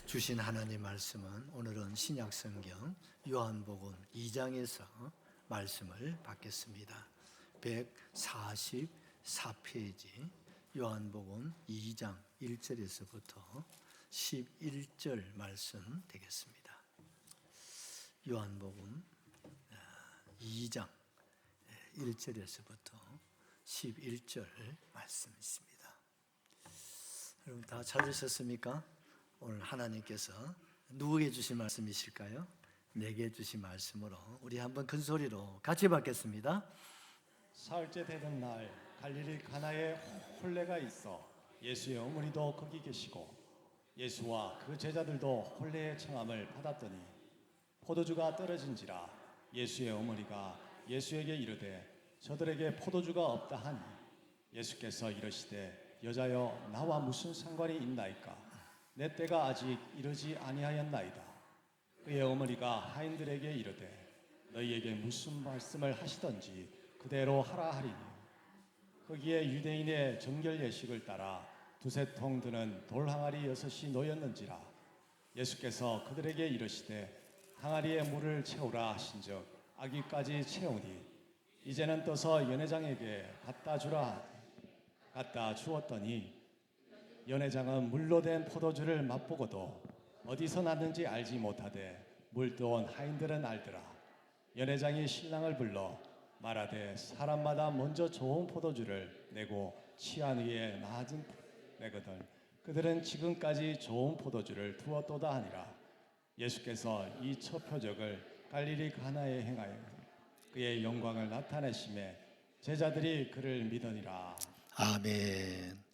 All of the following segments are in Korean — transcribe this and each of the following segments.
주신 하나님 말씀은 오늘은 신약성경 요한복음 2장에서 말씀을 받겠습니다. 144페이지 요한복음 2장 1절에서부터 11절 말씀 되겠습니다. 요한복음 2장 1절에서부터 11절 말씀 있습니다. 여러분 다 찾으셨습니까? 오늘 하나님께서 누구에게 주신 말씀이실까요? 내게 주신 말씀으로 우리 한번 큰 소리로 같이 받겠습니다. 사흘째 되는 날 갈릴리 가나에 혼례가 있어 예수의 어머니도 거기 계시고 예수와 그 제자들도 혼례의 청함을 받았더니 포도주가 떨어진지라 예수의 어머니가 예수에게 이르되 저들에게 포도주가 없다 하니 예수께서 이르시되 여자여 나와 무슨 상관이 있나이까 내 때가 아직 이르지 아니하였나이다. 그의 어머니가 하인들에게 이르되 너희에게 무슨 말씀을 하시던지 그대로 하라 하리니 거기에 유대인의 정결 예식을 따라 두세 통 드는 돌 항아리 6이 놓였는지라 예수께서 그들에게 이르시되 항아리에 물을 채우라 하신즉 아기까지 채우니 이제는 떠서 연회장에게 갖다 주었더니 연회장은 물로 된 포도주를 맛보고도 어디서 났는지 알지 못하되 물 떠온 하인들은 알더라. 연회장이 신랑을 불러 말하되 사람마다 먼저 좋은 포도주를 내고 취한 후에 낮은 내거든 그들은 지금까지 좋은 포도주를 두었도다 하니라. 예수께서 이 첫 표적을 갈릴리 가나에 행하여 그의 영광을 나타내심에 제자들이 그를 믿으니라. 아멘.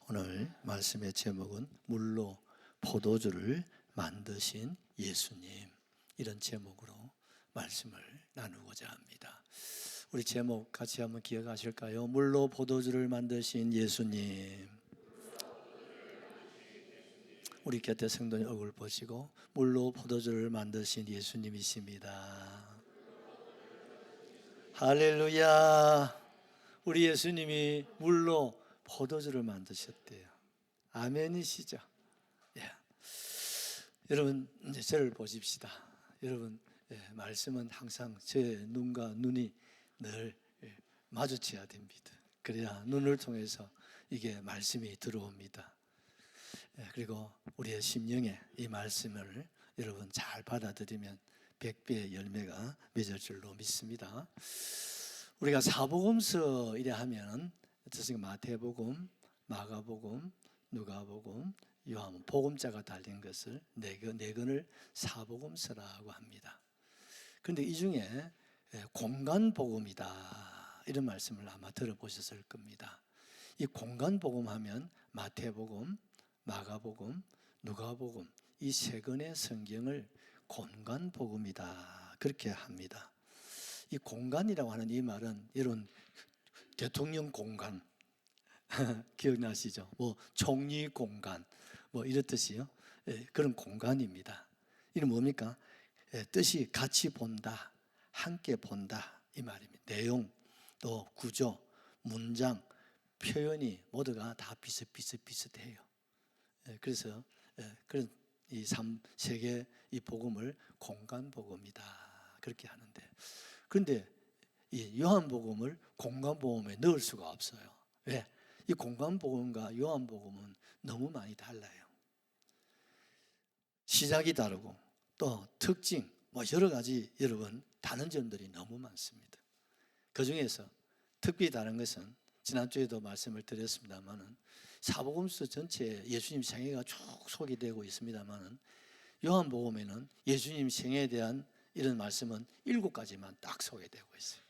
오늘 말씀의 제목은 물로 포도주를 만드신 예수님, 이런 제목으로 말씀을 나누고자 합니다. 우리 제목 같이 한번 기억하실까요? 물로 포도주를 만드신 예수님. 우리 곁에 성도님 얼굴 보시고 물로 포도주를 만드신 예수님이십니다. 할렐루야. 우리 예수님이 물로 포도주를 만드셨대요. 아멘이시죠? 예. 여러분 이제 저를 보십시다. 여러분 말씀은 항상 제 눈과 눈이 늘 마주쳐야 됩니다. 그래야 눈을 통해서 이게 말씀이 들어옵니다. 그리고 우리의 심령에 이 말씀을 여러분 잘 받아들이면 100배의 열매가 맺을 줄로 믿습니다. 우리가 사복음서 이래 하면 마태복음, 마가복음, 누가복음, 요한복음, 복음자가 달린 것을 네 권을 사복음서라고 합니다. 그런데 이 중에 공간복음이다 이런 말씀을 아마 들어보셨을 겁니다. 이 공간복음 하면 마태복음, 마가복음, 누가복음 이 세 권의 성경을 공간복음이다 그렇게 합니다. 이 공간이라고 하는 이 말은 여러분 대통령 공간 기억나시죠? 뭐 총리 공간 뭐 이렇듯이요. 그런 공간입니다. 이는 뭡니까? 뜻이 같이 본다, 함께 본다 이 말입니다. 내용, 또 구조, 문장, 표현이 모두가 다 비슷해요. 그래서 그런 이 세 개 이 복음을 공간복음이다 그렇게 하는데, 그런데 이 요한복음을 공간복음에 넣을 수가 없어요. 왜? 이 공간복음과 요한복음은 너무 많이 달라요. 시작이 다르고 또 특징 뭐 여러 가지 여러분 다른 점들이 너무 많습니다. 그 중에서 특별히 다른 것은 지난주에도 말씀을 드렸습니다만은 사복음서 전체에 예수님 생애가 쭉 소개되고 있습니다만은 요한복음에는 예수님 생애에 대한 이런 말씀은 7가지만 딱 소개되고 있어요.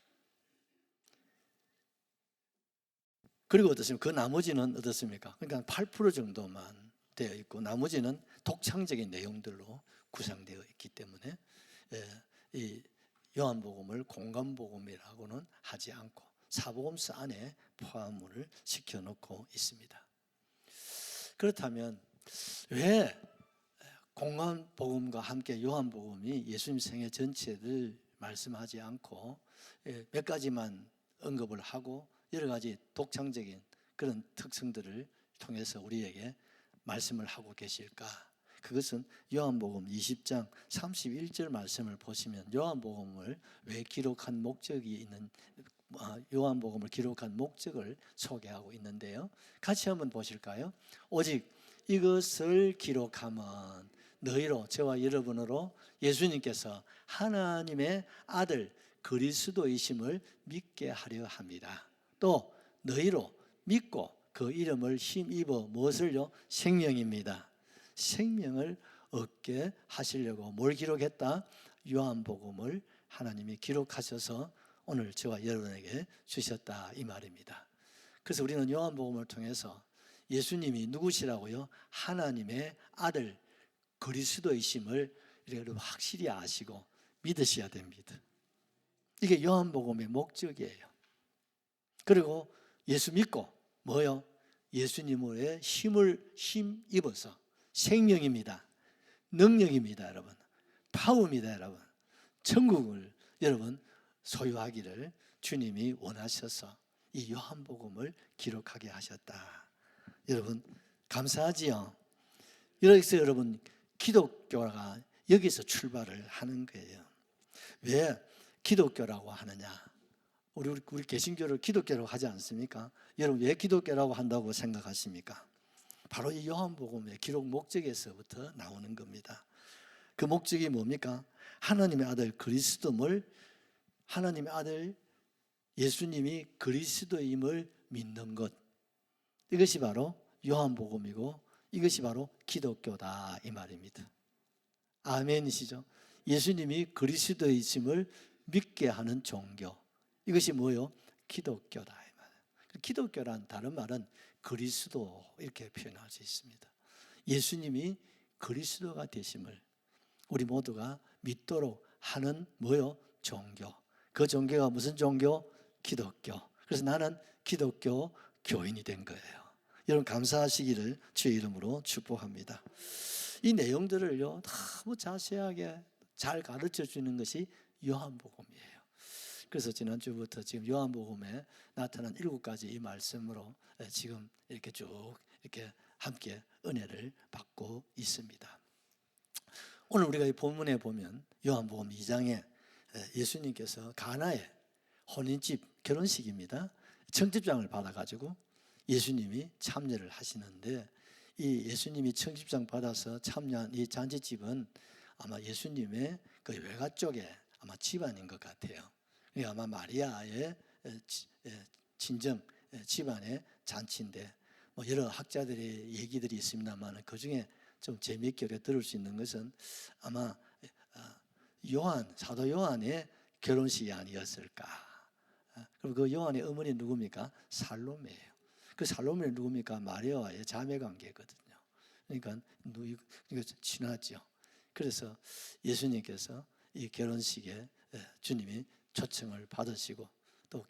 그리고 어떻습니까? 그 나머지는 어떻습니까? 그러니까 8% 정도만 되어 있고 나머지는 독창적인 내용들로 구성되어 있기 때문에 이 요한복음을 공간복음이라고는 하지 않고 사복음서 안에 포함을 시켜놓고 있습니다. 그렇다면 왜 공간복음과 함께 요한복음이 예수님 생애 전체를 말씀하지 않고 몇 가지만 언급을 하고 여러 가지 독창적인 그런 특성들을 통해서 우리에게 말씀을 하고 계실까? 그것은 요한복음 20장 31절 말씀을 보시면 요한복음을 왜 기록한 목적이 있는 요한복음을 기록한 목적을 소개하고 있는데요. 같이 한번 보실까요? 오직 이것을 기록하면 너희로 저와 여러분으로 예수님께서 하나님의 아들 그리스도이심을 믿게 하려 합니다. 또 너희로 믿고 그 이름을 힘입어 무엇을요? 생명입니다. 생명을 얻게 하시려고 뭘 기록했다? 요한복음을 하나님이 기록하셔서 오늘 저와 여러분에게 주셨다 이 말입니다. 그래서 우리는 요한복음을 통해서 예수님이 누구시라고요? 하나님의 아들 그리스도이심을 여러분 확실히 아시고 믿으셔야 됩니다. 이게 요한복음의 목적이에요. 그리고 예수 믿고 뭐요? 예수님의 힘입어서 생명입니다. 능력입니다, 여러분. 파워입니다, 여러분. 천국을 여러분 소유하기를 주님이 원하셔서 이 요한복음을 기록하게 하셨다. 여러분 감사하지요? 여기서 여러분 기독교가 여기서 출발을 하는 거예요. 왜 기독교라고 하느냐? 우리 개신교를 기독교라고 하지 않습니까? 여러분 왜 기독교라고 한다고 생각하십니까? 바로 이 요한복음의 기록 목적에서부터 나오는 겁니다. 그 목적이 뭡니까? 하나님의 아들 그리스도를 하나님의 아들 예수님이 그리스도임을 믿는 것, 이것이 바로 요한복음이고 이것이 바로 기독교다 이 말입니다. 아멘이시죠? 예수님이 그리스도이심을 믿게 하는 종교, 이것이 뭐요? 기독교다 이 말. 기독교란 다른 말은 그리스도 이렇게 표현할 수 있습니다. 예수님이 그리스도가 되심을 우리 모두가 믿도록 하는 뭐요? 종교. 그 종교가 무슨 종교? 기독교. 그래서 나는 기독교 교인이 된 거예요. 여러분 감사하시기를 주의 이름으로 축복합니다. 이 내용들을요 너무 자세하게 잘 가르쳐 주는 것이 요한복음이에요. 그래서 지난주부터 지금 요한복음에 나타난 7가지 이 말씀으로 지금 이렇게 쭉 이렇게 함께 은혜를 받고 있습니다. 오늘 우리가 이 본문에 보면 요한복음 2장에 예수님께서 가나의 혼인집 결혼식입니다. 청첩장을 받아가지고 예수님이 참여를 하시는데 이 예수님이 청첩장 받아서 참여한 이 잔치집은 아마 예수님의 그 외가 쪽에 아마 집안인 것 같아요. 아마 마리아의 친정 집안의 잔치인데 뭐 여러 학자들의 얘기들이 있습니다만 그 중에 좀 재미있게 들을 수 있는 것은 아마 사도 요한의 결혼식이 아니었을까. 그리고 그 요한의 어머니 누굽니까? 살로메예요. 그 살로메는 누굽니까? 마리아와의 자매 관계거든요. 그러니까 이거 친하죠. 그래서 예수님께서 이 결혼식에 주님이 초청을 받으시고 또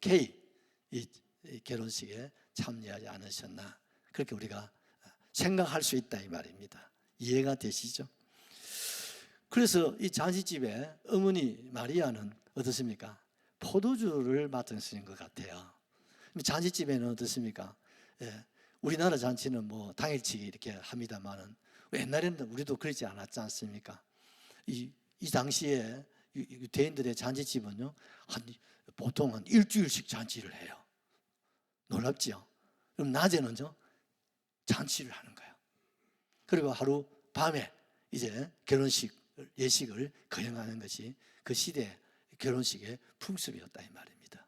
이 결혼식에 참여하지 않으셨나 그렇게 우리가 생각할 수 있다 이 말입니다. 이해가 되시죠? 그래서 이 잔치집에 어머니 마리아는 어떻습니까? 포도주를 맡으시는 것 같아요. 잔치집에는 어떻습니까? 우리나라 잔치는 뭐 당일치기 이렇게 합니다만은 옛날에는 우리도 그러지 않았지 않습니까? 이 당시에 유대인들의 잔치집은요 보통 한 일주일씩 잔치를 해요. 놀랍지요? 그럼 낮에는요 잔치를 하는 거예요. 그리고 하루 밤에 이제 예식을 거행하는 것이 그 시대 결혼식의 풍습이었다 이 말입니다.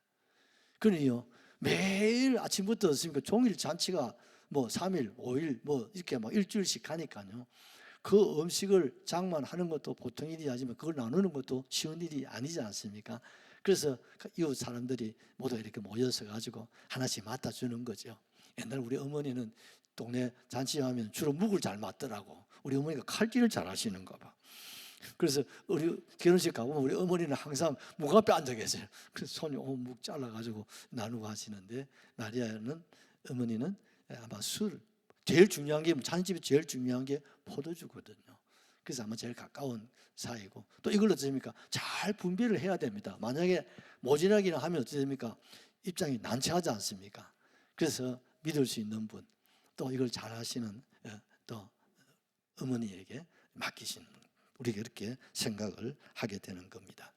그러니요 매일 아침부터 어떻습니까? 종일 잔치가 뭐 3일, 5일 뭐 이렇게 막 일주일씩 가니까요. 그 음식을 장만하는 것도 보통 일이 아니지만 그걸 나누는 것도 쉬운 일이 아니지 않습니까? 그래서 이웃 사람들이 모두 이렇게 모여서 가지고 하나씩 맡아주는 거죠. 옛날 우리 어머니는 동네 잔치하면 주로 묵을 잘 맡더라고. 우리 어머니가 칼질을 잘 하시는가 봐. 그래서 우리 결혼식 가보면 우리 어머니는 항상 묵 앞에 앉아 계세요. 그래서 손이 묵 잘라가지고 나누고 하시는데 어머니는 아마 제일 중요한 게 잔치집에 제일 중요한 게 포도주거든요. 그래서 아마 제일 가까운 사이고 또 이걸 어떻습니까? 잘 분별을 해야 됩니다. 만약에 모진하기나 하면 어떻게 됩니까? 입장이 난처하지 않습니까? 그래서 믿을 수 있는 분 또 이걸 잘 하시는 또 어머니에게 맡기신, 우리가 이렇게 생각을 하게 되는 겁니다.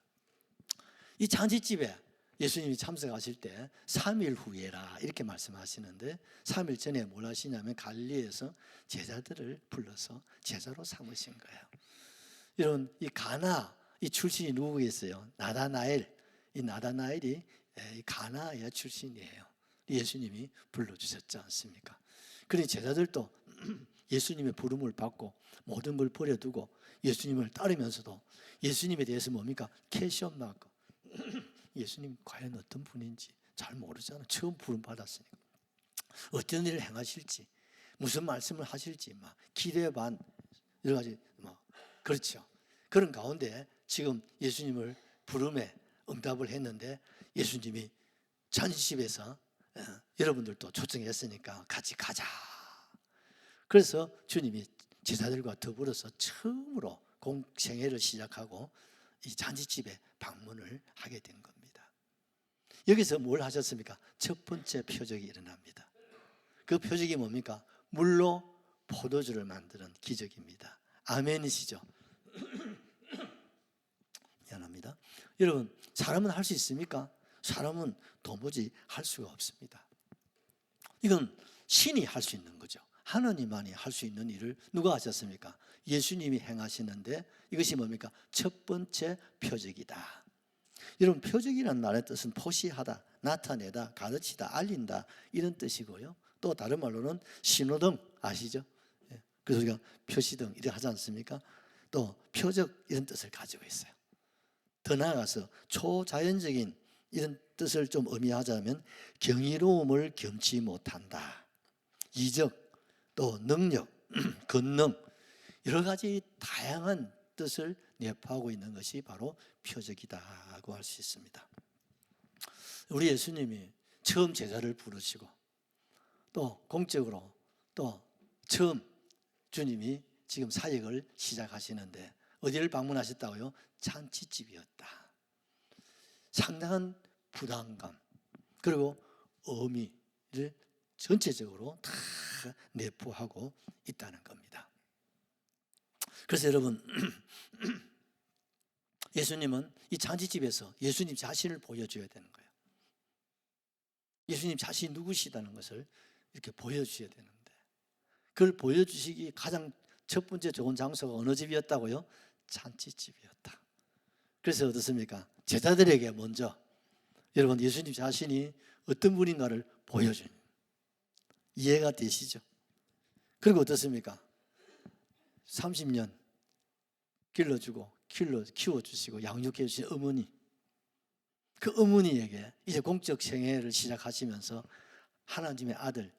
이 잔치집에 예수님이 참석하실 때 3일 후에라 이렇게 말씀하시는데 3일 전에 뭘 하시냐면 갈릴리에서 제자들을 불러서 제자로 삼으신 거예요. 이런 이 가나 이 출신이 누구겠어요? 나다나엘. 이 나다나엘이 이 가나의 출신이에요. 예수님이 불러주셨지 않습니까? 그러니 제자들도 예수님의 부름을 받고 모든 걸 버려두고 예수님을 따르면서도 예수님에 대해서 뭡니까? 캐시엄 마크. 예수님 과연 어떤 분인지 잘 모르잖아요. 처음 부름 받았으니까. 어떤 일을 행하실지, 무슨 말씀을 하실지 막 기대 반 여러 가지 그렇죠. 그런 가운데 지금 예수님을 부름에 응답을 했는데 예수님이 잔치집에서 여러분들도 초청했으니까 같이 가자. 그래서 주님이 제자들과 더불어서 처음으로 공생애를 시작하고 이 잔치집에 방문을 하게 된 겁니다. 여기서 뭘 하셨습니까? 첫 번째 표적이 일어납니다. 그 표적이 뭡니까? 물로 포도주를 만드는 기적입니다. 아멘이시죠? 미안합니다. 여러분, 사람은 할 수 있습니까? 사람은 도무지 할 수가 없습니다. 이건 신이 할 수 있는 거죠. 하나님만이 할 수 있는 일을 누가 하셨습니까? 예수님이 행하시는데 이것이 뭡니까? 첫 번째 표적이다. 여러분, 표적이라는 말의 뜻은 포시하다, 나타내다, 가르치다, 알린다 이런 뜻이고요. 또 다른 말로는 신호등 아시죠? 그래서 우리가 표시등 이렇게 하지 않습니까? 또 표적 이런 뜻을 가지고 있어요. 더 나아가서 초자연적인 이런 뜻을 좀 의미하자면 경이로움을 겸치 못한다. 이적, 또 능력, 권능 여러 가지 다양한 뜻을 내포하고 있는 것이 바로 표적이다고 할 수 있습니다. 우리 예수님이 처음 제자를 부르시고 또 공적으로 또 처음 주님이 지금 사역을 시작하시는데 어디를 방문하셨다고요? 잔치집이었다. 상당한 부담감 그리고 의미를 전체적으로 다 내포하고 있다는 겁니다. 그래서 여러분 예수님은 이 잔치집에서 예수님 자신을 보여줘야 되는 거예요. 예수님 자신이 누구시다는 것을 이렇게 보여주셔야 되는데 그걸 보여주시기 가장 첫 번째 좋은 장소가 어느 집이었다고요? 잔치집이었다. 그래서 어떻습니까? 제자들에게 먼저 여러분 예수님 자신이 어떤 분인가를 보여주는 이해가 되시죠? 그리고 어떻습니까? 30년 길러주고 키워주시고 양육해 주신 어머니 그 어머니에게 이제 공적 생애를 시작하시면서 하나님의 아들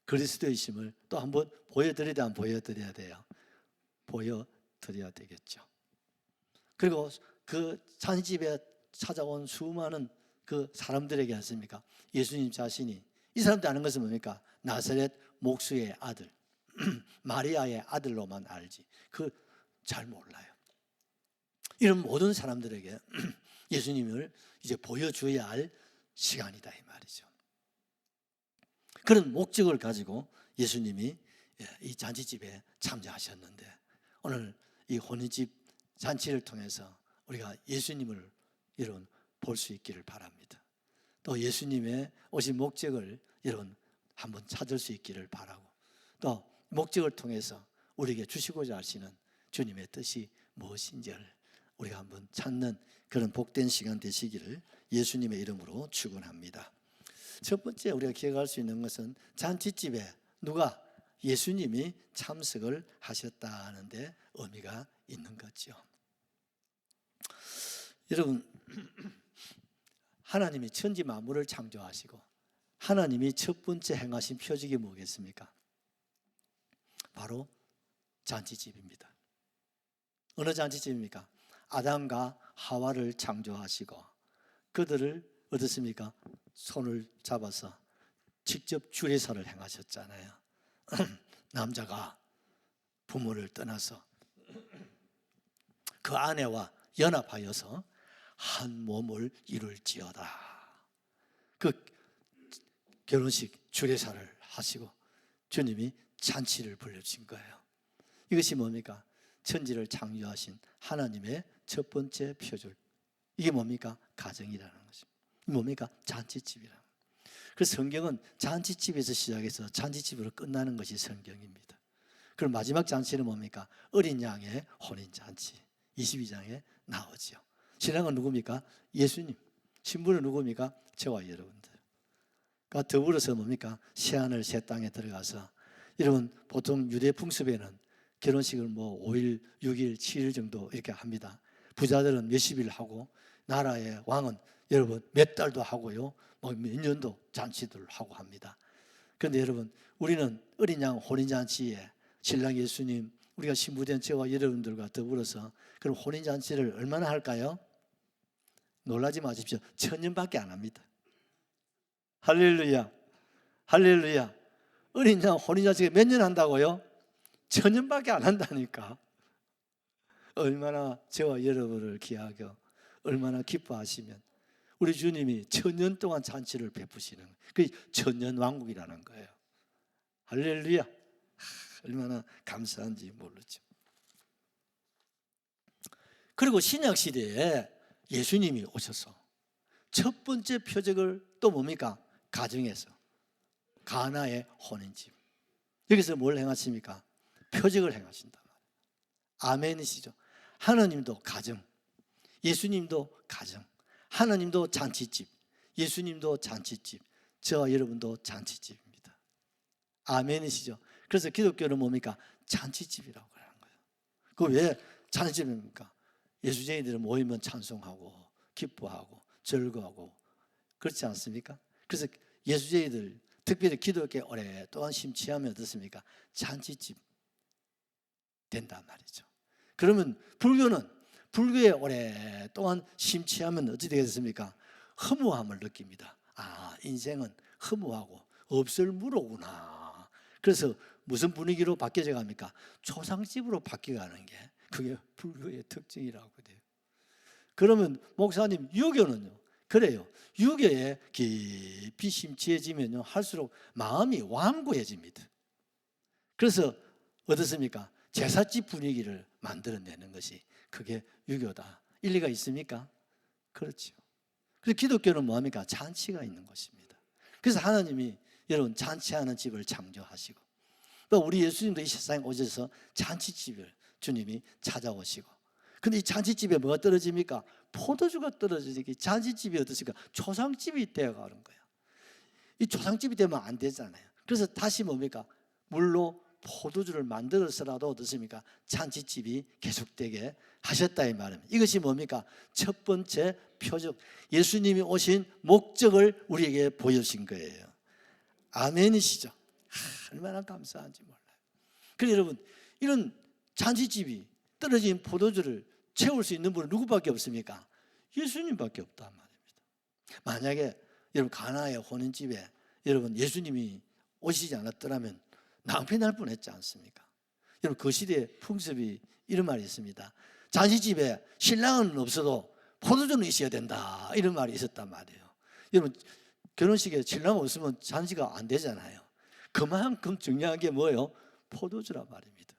그리스도이심을 또 한번 보여드려야 안 보여드려야 돼요? 보여드려야 되겠죠. 그리고 그 잔치집에 찾아온 수많은 그 사람들에게 했습니까? 예수님 자신이 이 사람들 아는 것은 뭡니까? 나사렛 목수의 아들 마리아의 아들로만 알지 그 잘 몰라요. 이런 모든 사람들에게 예수님을 이제 보여줘야 할 시간이다 이 말이죠. 그런 목적을 가지고 예수님이 이 잔치집에 참여하셨는데 오늘 이 혼인집 잔치를 통해서 우리가 예수님을 여러분 볼 수 있기를 바랍니다. 또 예수님의 오신 목적을 여러분 한번 찾을 수 있기를 바라고 또 목적을 통해서 우리에게 주시고자 하시는 주님의 뜻이 무엇인지를 우리가 한번 찾는 그런 복된 시간 되시기를 예수님의 이름으로 축원합니다. 첫 번째 우리가 기억할 수 있는 것은 잔치집에 누가 예수님이 참석을 하셨다는 데 의미가 있는 거죠. 여러분 하나님이 천지 만물을 창조하시고 하나님이 첫 번째 행하신 표적이 뭐겠습니까? 바로 잔치집입니다. 어느 잔치집입니까? 아담과 하와를 창조하시고 그들을 어떻습니까? 손을 잡아서 직접 주례사를 행하셨잖아요. 남자가 부모를 떠나서 그 아내와 연합하여서 한 몸을 이룰지어다. 그 결혼식 주례사를 하시고 주님이 잔치를 벌려주신 거예요. 이것이 뭡니까? 천지를 창조하신 하나님의 첫 번째 표줄. 이게 뭡니까? 가정이라는 것입니다. 뭡니까? 잔치집이라는 거예요. 그래서 성경은 잔치집에서 시작해서 잔치집으로 끝나는 것이 성경입니다. 그럼 마지막 잔치는 뭡니까? 어린 양의 혼인잔치. 22장에 나오죠. 신랑은 누굽니까? 예수님. 신부는 누굽니까? 저와 여러분들. 그러니까 더불어서 뭡니까? 새하늘 새 땅에 들어가서, 여러분 보통 유대 풍습에는 결혼식을 뭐 5일, 6일, 7일 정도 이렇게 합니다. 부자들은 몇십일 하고, 나라의 왕은 여러분 몇 달도 하고요, 뭐 몇 년도 잔치들 하고 합니다. 그런데 여러분, 우리는 어린 양 혼인잔치에 신랑 예수님, 우리가 신부된 저와 여러분들과 더불어서 그럼 혼인잔치를 얼마나 할까요? 놀라지 마십시오. 1000년밖에 안 합니다. 할렐루야, 할렐루야. 어린 양 혼인잔치가 몇 년 한다고요? 1000년밖에 안 한다니까. 얼마나 저와 여러분을 기하고 얼마나 기뻐하시면 우리 주님이 1000년 동안 잔치를 베푸시는, 그게 천년왕국이라는 거예요. 할렐루야. 얼마나 감사한지 모르죠. 그리고 신약시대에 예수님이 오셔서 첫 번째 표적을 또 뭡니까? 가정에서, 가나의 혼인집. 여기서 뭘 행하십니까? 표적을 행하신다. 아멘이시죠. 하나님도 가정, 예수님도 가정, 하나님도 잔치집, 예수님도 잔치집, 저와 여러분도 잔치집입니다. 아멘이시죠. 그래서 기독교는 뭡니까? 잔치집이라고 하는 거예요. 그 왜 잔치집입니까? 예수쟁이들은 모이면 찬송하고 기뻐하고 즐거워하고 그렇지 않습니까? 그래서 예수쟁이들, 특별히 기독교에 오랫동안 심취하면 어떻습니까? 잔치집 된단 말이죠. 그러면 불교에 오랫동안 심취하면 어떻게 되겠습니까? 허무함을 느낍니다. 아, 인생은 허무하고 없을 무로구나. 그래서 무슨 분위기로 바뀌어져 갑니까? 초상집으로 바뀌어가는 게 그게 불교의 특징이라고 돼요. 그러면 목사님, 유교는요? 그래요. 유교에 깊이 심취해지면요, 할수록 마음이 완고해집니다. 그래서 어떻습니까? 제사집 분위기를 만들어내는 것이 그게 유교다. 일리가 있습니까? 그렇죠. 그래서 기독교는 뭐합니까? 잔치가 있는 것입니다. 그래서 하나님이 여러분 잔치하는 집을 창조하시고, 또 우리 예수님도 이 세상에 오셔서 잔치집을 주님이 찾아오시고, 근데 이 잔치집에 뭐가 떨어집니까? 포도주가 떨어지니까 잔치집이 어떻습니까? 초상집이 되어가는 거예요. 이 초상집이 되면 안 되잖아요. 그래서 다시 뭡니까? 물로 포도주를 만들어서라도 어떻습니까? 잔치집이 계속되게 하셨다 이 말입니다. 이것이 뭡니까? 첫 번째 표적, 예수님이 오신 목적을 우리에게 보여주신 거예요. 아멘이시죠? 얼마나 감사한지 몰라요. 그래서 여러분, 이런 잔치집이 떨어진 포도주를 채울 수 있는 분은 누구밖에 없습니까? 예수님밖에 없단 말입니다. 만약에 여러분 가나의 혼인집에 여러분 예수님이 오시지 않았더라면 낭패날 뻔했지 않습니까? 여러분 그 시대의 풍습이 이런 말이 있습니다. 잔치집에 신랑은 없어도 포도주는 있어야 된다, 이런 말이 있었단 말이에요. 여러분 결혼식에 신랑 없으면 잔치가 안 되잖아요. 그만큼 중요한 게 뭐예요? 포도주란 말입니다.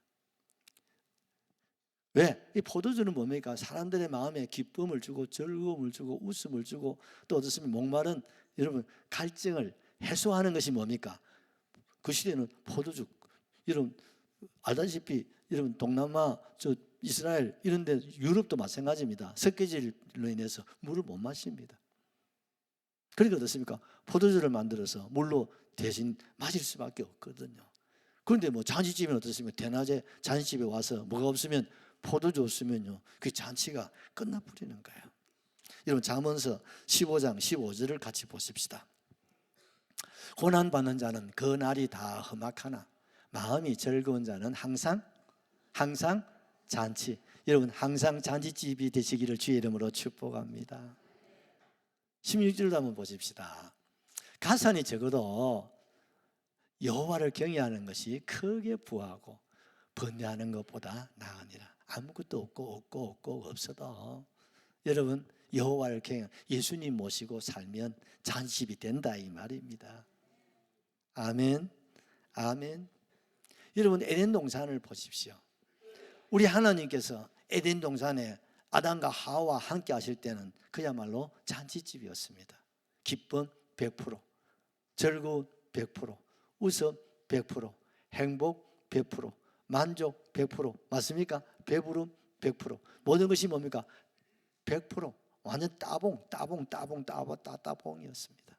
왜? 이 포도주는 뭡니까? 사람들의 마음에 기쁨을 주고 즐거움을 주고 웃음을 주고, 또 어떻습니까? 목마른 여러분 갈증을 해소하는 것이 뭡니까? 그 시대는 포도주. 여러분 알다시피 여러분 동남아, 저 이스라엘 이런 데, 유럽도 마찬가지입니다. 석회질로 인해서 물을 못 마십니다. 그러니까 어떻습니까? 포도주를 만들어서 물로 대신 마실 수밖에 없거든요. 그런데 뭐 잔치집은 어떻습니까? 대낮에 잔치집에 와서 뭐가 없으면 포도주 없으면요, 그 잔치가 끝나버리는 거예요. 여러분 잠언서 15장 15절을 같이 보십시다. 고난받는 자는 그 날이 다 험악하나 마음이 즐거운 자는 항상 잔치. 여러분 항상 잔치집이 되시기를 주의 이름으로 축복합니다. 16절도 한번 보십시다. 가산이 적어도 여호와를 경외하는 것이 크게 부하고 번뇌하는 것보다 나으니라. 아무것도 없고 없어도 여러분 여호와를 경외, 예수님 모시고 살면 잔치집이 된다 이 말입니다. 아멘, 아멘. 여러분 에덴 동산을 보십시오. 우리 하나님께서 에덴 동산에 아담과 하와와 함께 하실 때는 그야말로 잔치집이었습니다. 기쁨 100%, 즐거움 100%, 웃음 100%, 행복 100%, 만족 100%, 맞습니까? 배부름 100%. 모든 것이 뭡니까? 100%. 완전 따봉이었습니다.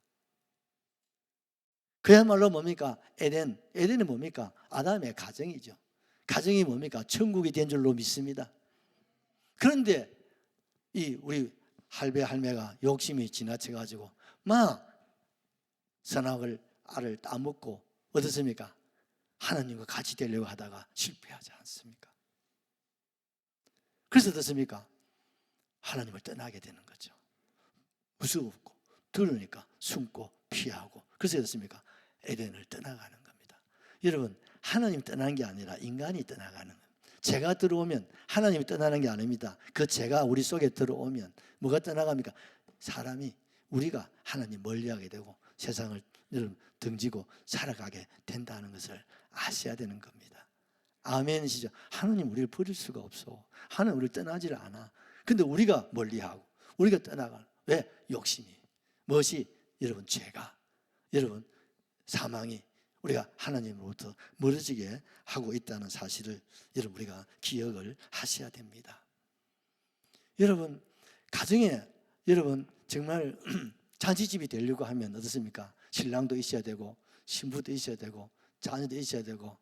그야말로 뭡니까? 에덴은 뭡니까? 아담의 가정이죠. 가정이 뭡니까? 천국이 된 줄로 믿습니다. 그런데 이 우리 할배 할매가 욕심이 지나쳐가지고 막 선악을 알을 따먹고 어떻습니까? 하나님과 같이 되려고 하다가 실패하지 않습니까? 그래서 어떻습니까? 하나님을 떠나게 되는 거죠. 무섭고 들으니까 숨고 피하고. 그래서 어떻습니까? 에덴을 떠나가는 겁니다. 여러분, 하나님 떠나는 게 아니라 인간이 떠나가는 겁니다. 죄가 들어오면 하나님이 떠나는 게 아닙니다. 그 죄가 우리 속에 들어오면 뭐가 떠나갑니까? 사람이, 우리가 하나님 멀리하게 되고 세상을 등지고 살아가게 된다는 것을 아셔야 되는 겁니다. 아멘이시죠? 하나님 우리를 버릴 수가 없어. 하나님 우리를 떠나질 않아. 근데 우리가 멀리하고 우리가 떠나가. 왜? 욕심이. 무엇이? 여러분, 죄가, 여러분, 사망이 우리가 하나님으로부터 멀어지게 하고 있다는 사실을 여러분 우리가 기억을 하셔야 됩니다. 여러분, 가정에 여러분 정말 잔치집이 되려고 하면 어떻습니까? 신랑도 있어야 되고 신부도 있어야 되고 자녀도 있어야 되고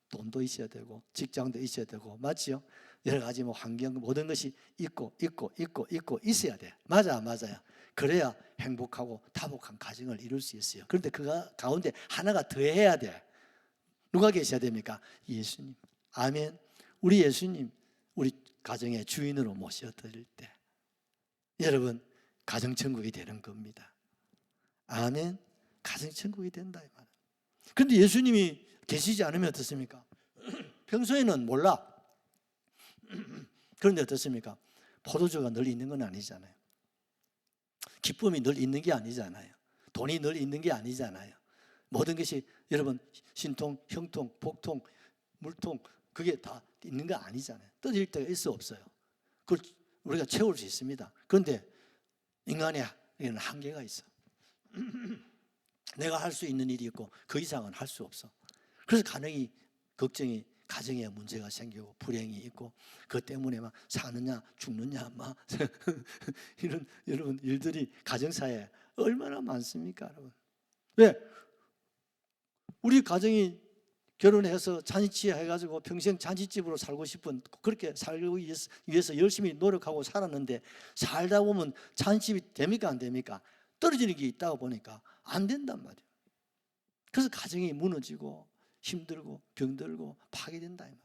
돈도 있어야 되고 직장도 있어야 되고, 맞지요? 여러 가지 환경 모든 것이 있고 있어야 돼. 맞아요. 그래야 행복하고 다복한 가정을 이룰 수 있어요. 그런데 그 가운데 하나가 더 해야 돼. 누가 계셔야 됩니까? 예수님. 아멘. 우리 예수님 우리 가정의 주인으로 모셔드릴 때 여러분 가정천국이 되는 겁니다. 아멘. 가정천국이 된다 이 말이에요. 그런데 예수님이 계시지 않으면 어떻습니까? 평소에는 몰라. 그런데 어떻습니까? 포도주가 늘 있는 건 아니잖아요. 기쁨이 늘 있는 게 아니잖아요. 돈이 늘 있는 게 아니잖아요. 모든 것이 여러분 신통, 형통, 복통, 물통 그게 다 있는 거 아니잖아요. 떠질 때가 있어 없어요. 그걸 우리가 채울 수 있습니다. 그런데 인간의 한계가 있어. 내가 할 수 있는 일이 있고 그 이상은 할 수 없어. 그래서 걱정이 가정에 문제가 생기고 불행이 있고 그것 때문에 막 사느냐 죽느냐 막 이런 여러분 일들이 가정사에 얼마나 많습니까, 여러분? 왜? 우리 가정이 결혼해서 잔치해 해가지고 평생 잔치집으로 살고 싶은 그렇게 살기 위해서 열심히 노력하고 살았는데 살다 보면 잔치집이 됩니까 안 됩니까? 떨어지는 게 있다고 보니까 안 된단 말이에요. 그래서 가정이 무너지고 힘들고 병들고 파괴된다 이 말이에요.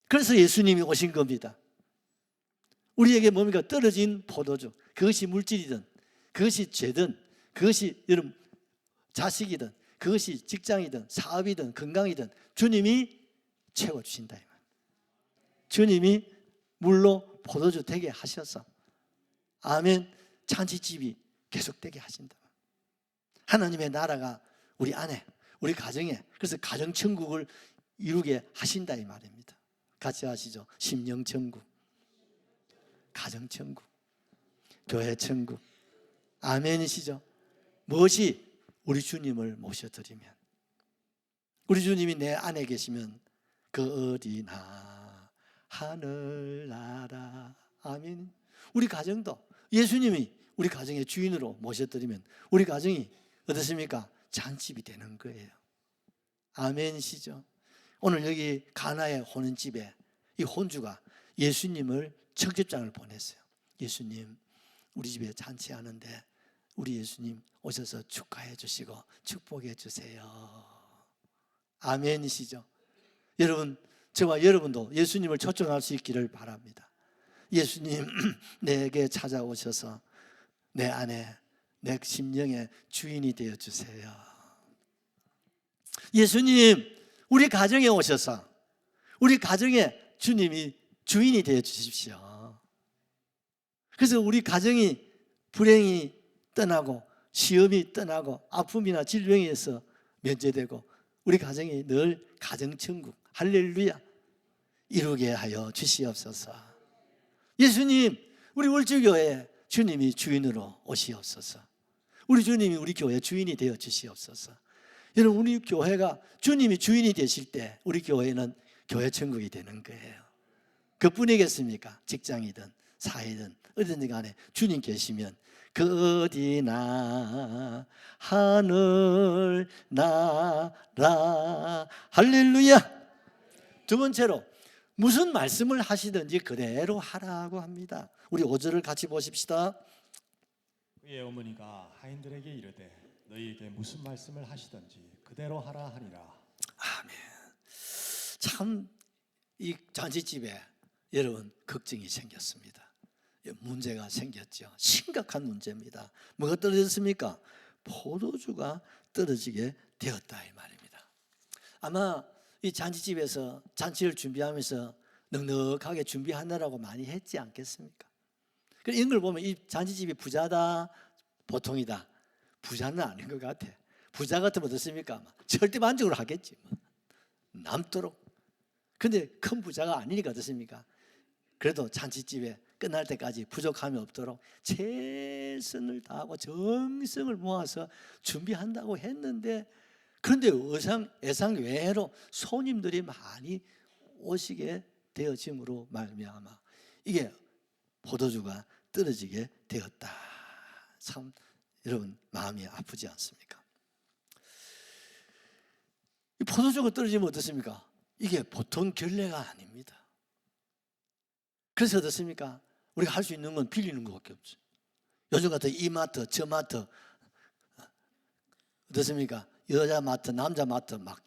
그래서 예수님이 오신 겁니다. 우리에게 뭡니까? 떨어진 포도주. 그것이 물질이든 그것이 죄든 그것이 여러분 자식이든 그것이 직장이든 사업이든 건강이든 주님이 채워주신다 이 말이에요. 주님이 물로 포도주 되게 하셔서 아멘. 잔치집이 계속되게 하신다. 하나님의 나라가 우리 안에 우리 가정에 그래서 가정천국을 이루게 하신다 이 말입니다. 같이 하시죠. 심령천국, 가정천국, 교회천국. 아멘이시죠? 무엇이? 우리 주님을 모셔드리면, 우리 주님이 내 안에 계시면 그 어디나 하늘나라. 아멘. 우리 가정도 예수님이 우리 가정의 주인으로 모셔드리면 우리 가정이 어떻습니까? 잔치집이 되는 거예요. 아멘이시죠? 오늘 여기 가나의 혼인집에 이 혼주가 예수님을 청첩장을 보냈어요. 예수님 우리 집에 잔치하는데 우리 예수님 오셔서 축하해 주시고 축복해 주세요. 아멘이시죠? 여러분, 저와 여러분도 예수님을 초청할 수 있기를 바랍니다. 예수님 내게 찾아오셔서 내 안에 내 심령의 주인이 되어 주세요. 예수님 우리 가정에 오셔서 우리 가정에 주님이 주인이 되어 주십시오. 그래서 우리 가정이 불행이 떠나고 시험이 떠나고 아픔이나 질병에서 면제되고 우리 가정이 늘 가정천국. 할렐루야. 이루게 하여 주시옵소서. 예수님, 우리 울주교회 주님이 주인으로 오시옵소서. 우리 주님이 우리 교회 주인이 되어 주시옵소서. 여러분, 우리 교회가 주님이 주인이 되실 때 우리 교회는 교회 천국이 되는 거예요. 그뿐이겠습니까? 직장이든 사회든 어디든지 간에 주님 계시면 그 어디나 하늘 나라. 할렐루야. 두 번째로 무슨 말씀을 하시든지 그대로 하라고 합니다. 우리 5절을 같이 보십시다. 그의 어머니가 하인들에게 이르되 너희에게 무슨 말씀을 하시든지 그대로 하라 하니라. 아멘. 참 이 잔치집에 여러분 걱정이 생겼습니다. 문제가 생겼죠. 심각한 문제입니다. 뭐가 떨어졌습니까? 포도주가 떨어지게 되었다 이 말입니다. 아마 이 잔치집에서 잔치를 준비하면서 넉넉하게 준비하느라고 많이 했지 않겠습니까? 이런 걸 보면 이 잔치집이 부자다, 보통이다. 부자는 아닌 것 같아. 부자 같으면 어떻습니까? 절대 만족을 하겠지. 남도록. 근데 큰 부자가 아니니까 어떻습니까? 그래도 잔치집에 끝날 때까지 부족함이 없도록 최선을 다하고 정성을 모아서 준비한다고 했는데, 그런데 예상외로 손님들이 많이 오시게 되어짐으로 말미암아 이게 포도주가 떨어지게 되었다. 참 여러분 마음이 아프지 않습니까? 이 포도주가 떨어지면 어떻습니까? 이게 보통 결례가 아닙니다. 그래서 어떻습니까? 우리가 할 수 있는 건 빌리는 것밖에 없죠. 요즘 같은 이 마트, 저 마트 어떻습니까? 여자 마트, 남자 마트 막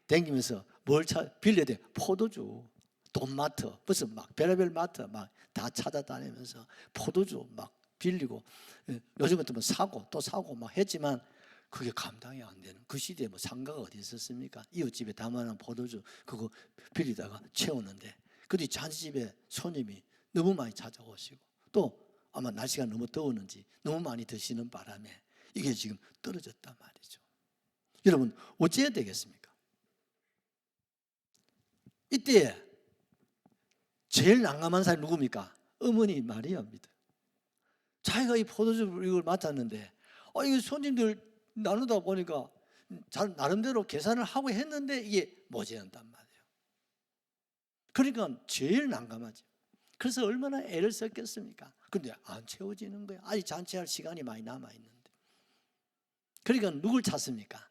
댕기면서 뭘 빌려야 돼? 포도주, 돈마트, 무슨 막 별의별 마트 막 다 찾아다니면서 포도주 막 빌리고, 요즘 같은 뭐 사고 또 사고 막 했지만 그게 감당이 안 되는 그 시대에 뭐 상가가 어디 있었습니까? 이웃집에 담아놓은 포도주 그거 빌리다가 채우는데, 그뒤 잔치집에 손님이 너무 많이 찾아오시고 또 아마 날씨가 너무 더웠는지 너무 많이 드시는 바람에 이게 지금 떨어졌단 말이죠. 여러분 어찌해야 되겠습니까? 이때 제일 난감한 사람이 누굽니까? 어머니 마리아입니다. 자기가 이 포도주 이걸 맡았는데 이게 손님들 나누다 보니까 잘 나름대로 계산을 하고 했는데 이게 모자란단 말이에요. 그러니까 제일 난감하죠. 그래서 얼마나 애를 썼겠습니까? 근데 안 채워지는 거예요. 아직 잔치할 시간이 많이 남아있는데. 그러니까 누굴 찾습니까?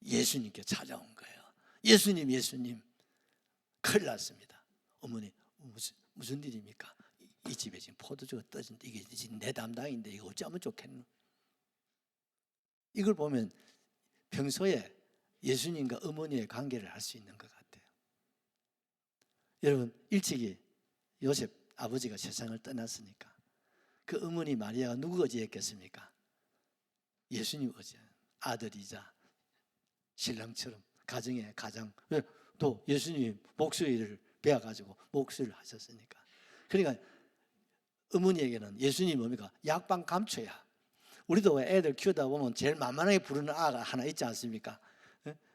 예수님께 찾아온 거예요. 예수님 큰일 났습니다. 어머니 무슨 일입니까? 이 집에 지금 포도주가 떨어진다. 이게 지금 내 담당인데 이거 어쩌면 좋겠노? 이걸 보면 평소에 예수님과 어머니의 관계를 알 수 있는 것 같아요. 여러분 일찍이 요셉 아버지가 세상을 떠났으니까 그 어머니 마리아가 누구 의지했겠습니까? 예수님 의지. 아들이자 신랑처럼 가정의 가장, 또 예수님이 목수일을 배워가지고 목수를 하셨으니까. 그러니까 어머니에게는 예수님이 뭡니까? 약방 감초야. 우리도 왜 애들 키우다 보면 제일 만만하게 부르는 아가 하나 있지 않습니까?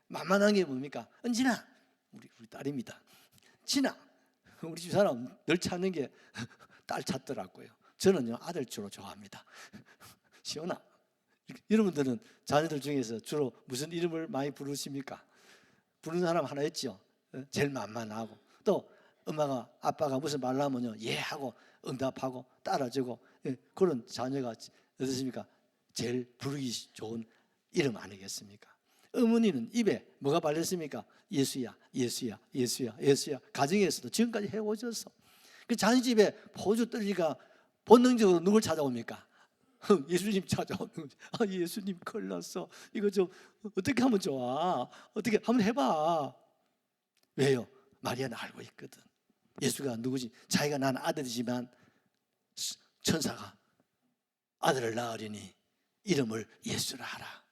만만한 게 뭡니까? 은진아, 우리 딸입니다. 진아, 우리 집 사람 늘 찾는 게 딸 찾더라고요. 저는요 아들 주로 좋아합니다. 시원아. 여러분들은 자녀들 중에서 주로 무슨 이름을 많이 부르십니까? 부르는 사람 하나 있죠. 제일 만만하고, 또 엄마가 아빠가 무슨 말을 하면요 예 하고 응답하고 따라주고, 그런 자녀가 어떻습니까? 제일 부르기 좋은 이름 아니겠습니까? 어머니는 입에 뭐가 발렸습니까? 예수야, 예수야, 예수야, 예수야. 가정에서도 지금까지 해오셔서 그 잔치집에 포주 떨리가 본능적으로 누굴 찾아옵니까? 예수님 찾아오는 거지. 예수님 큰일 났어. 이거 좀 어떻게 하면 좋아? 어떻게 한번 해봐. 왜요? 마리아는 알고 있거든. 예수가 누구지? 자기가 난 아들이지만 천사가 아들을 낳으리니 이름을 예수라 하라.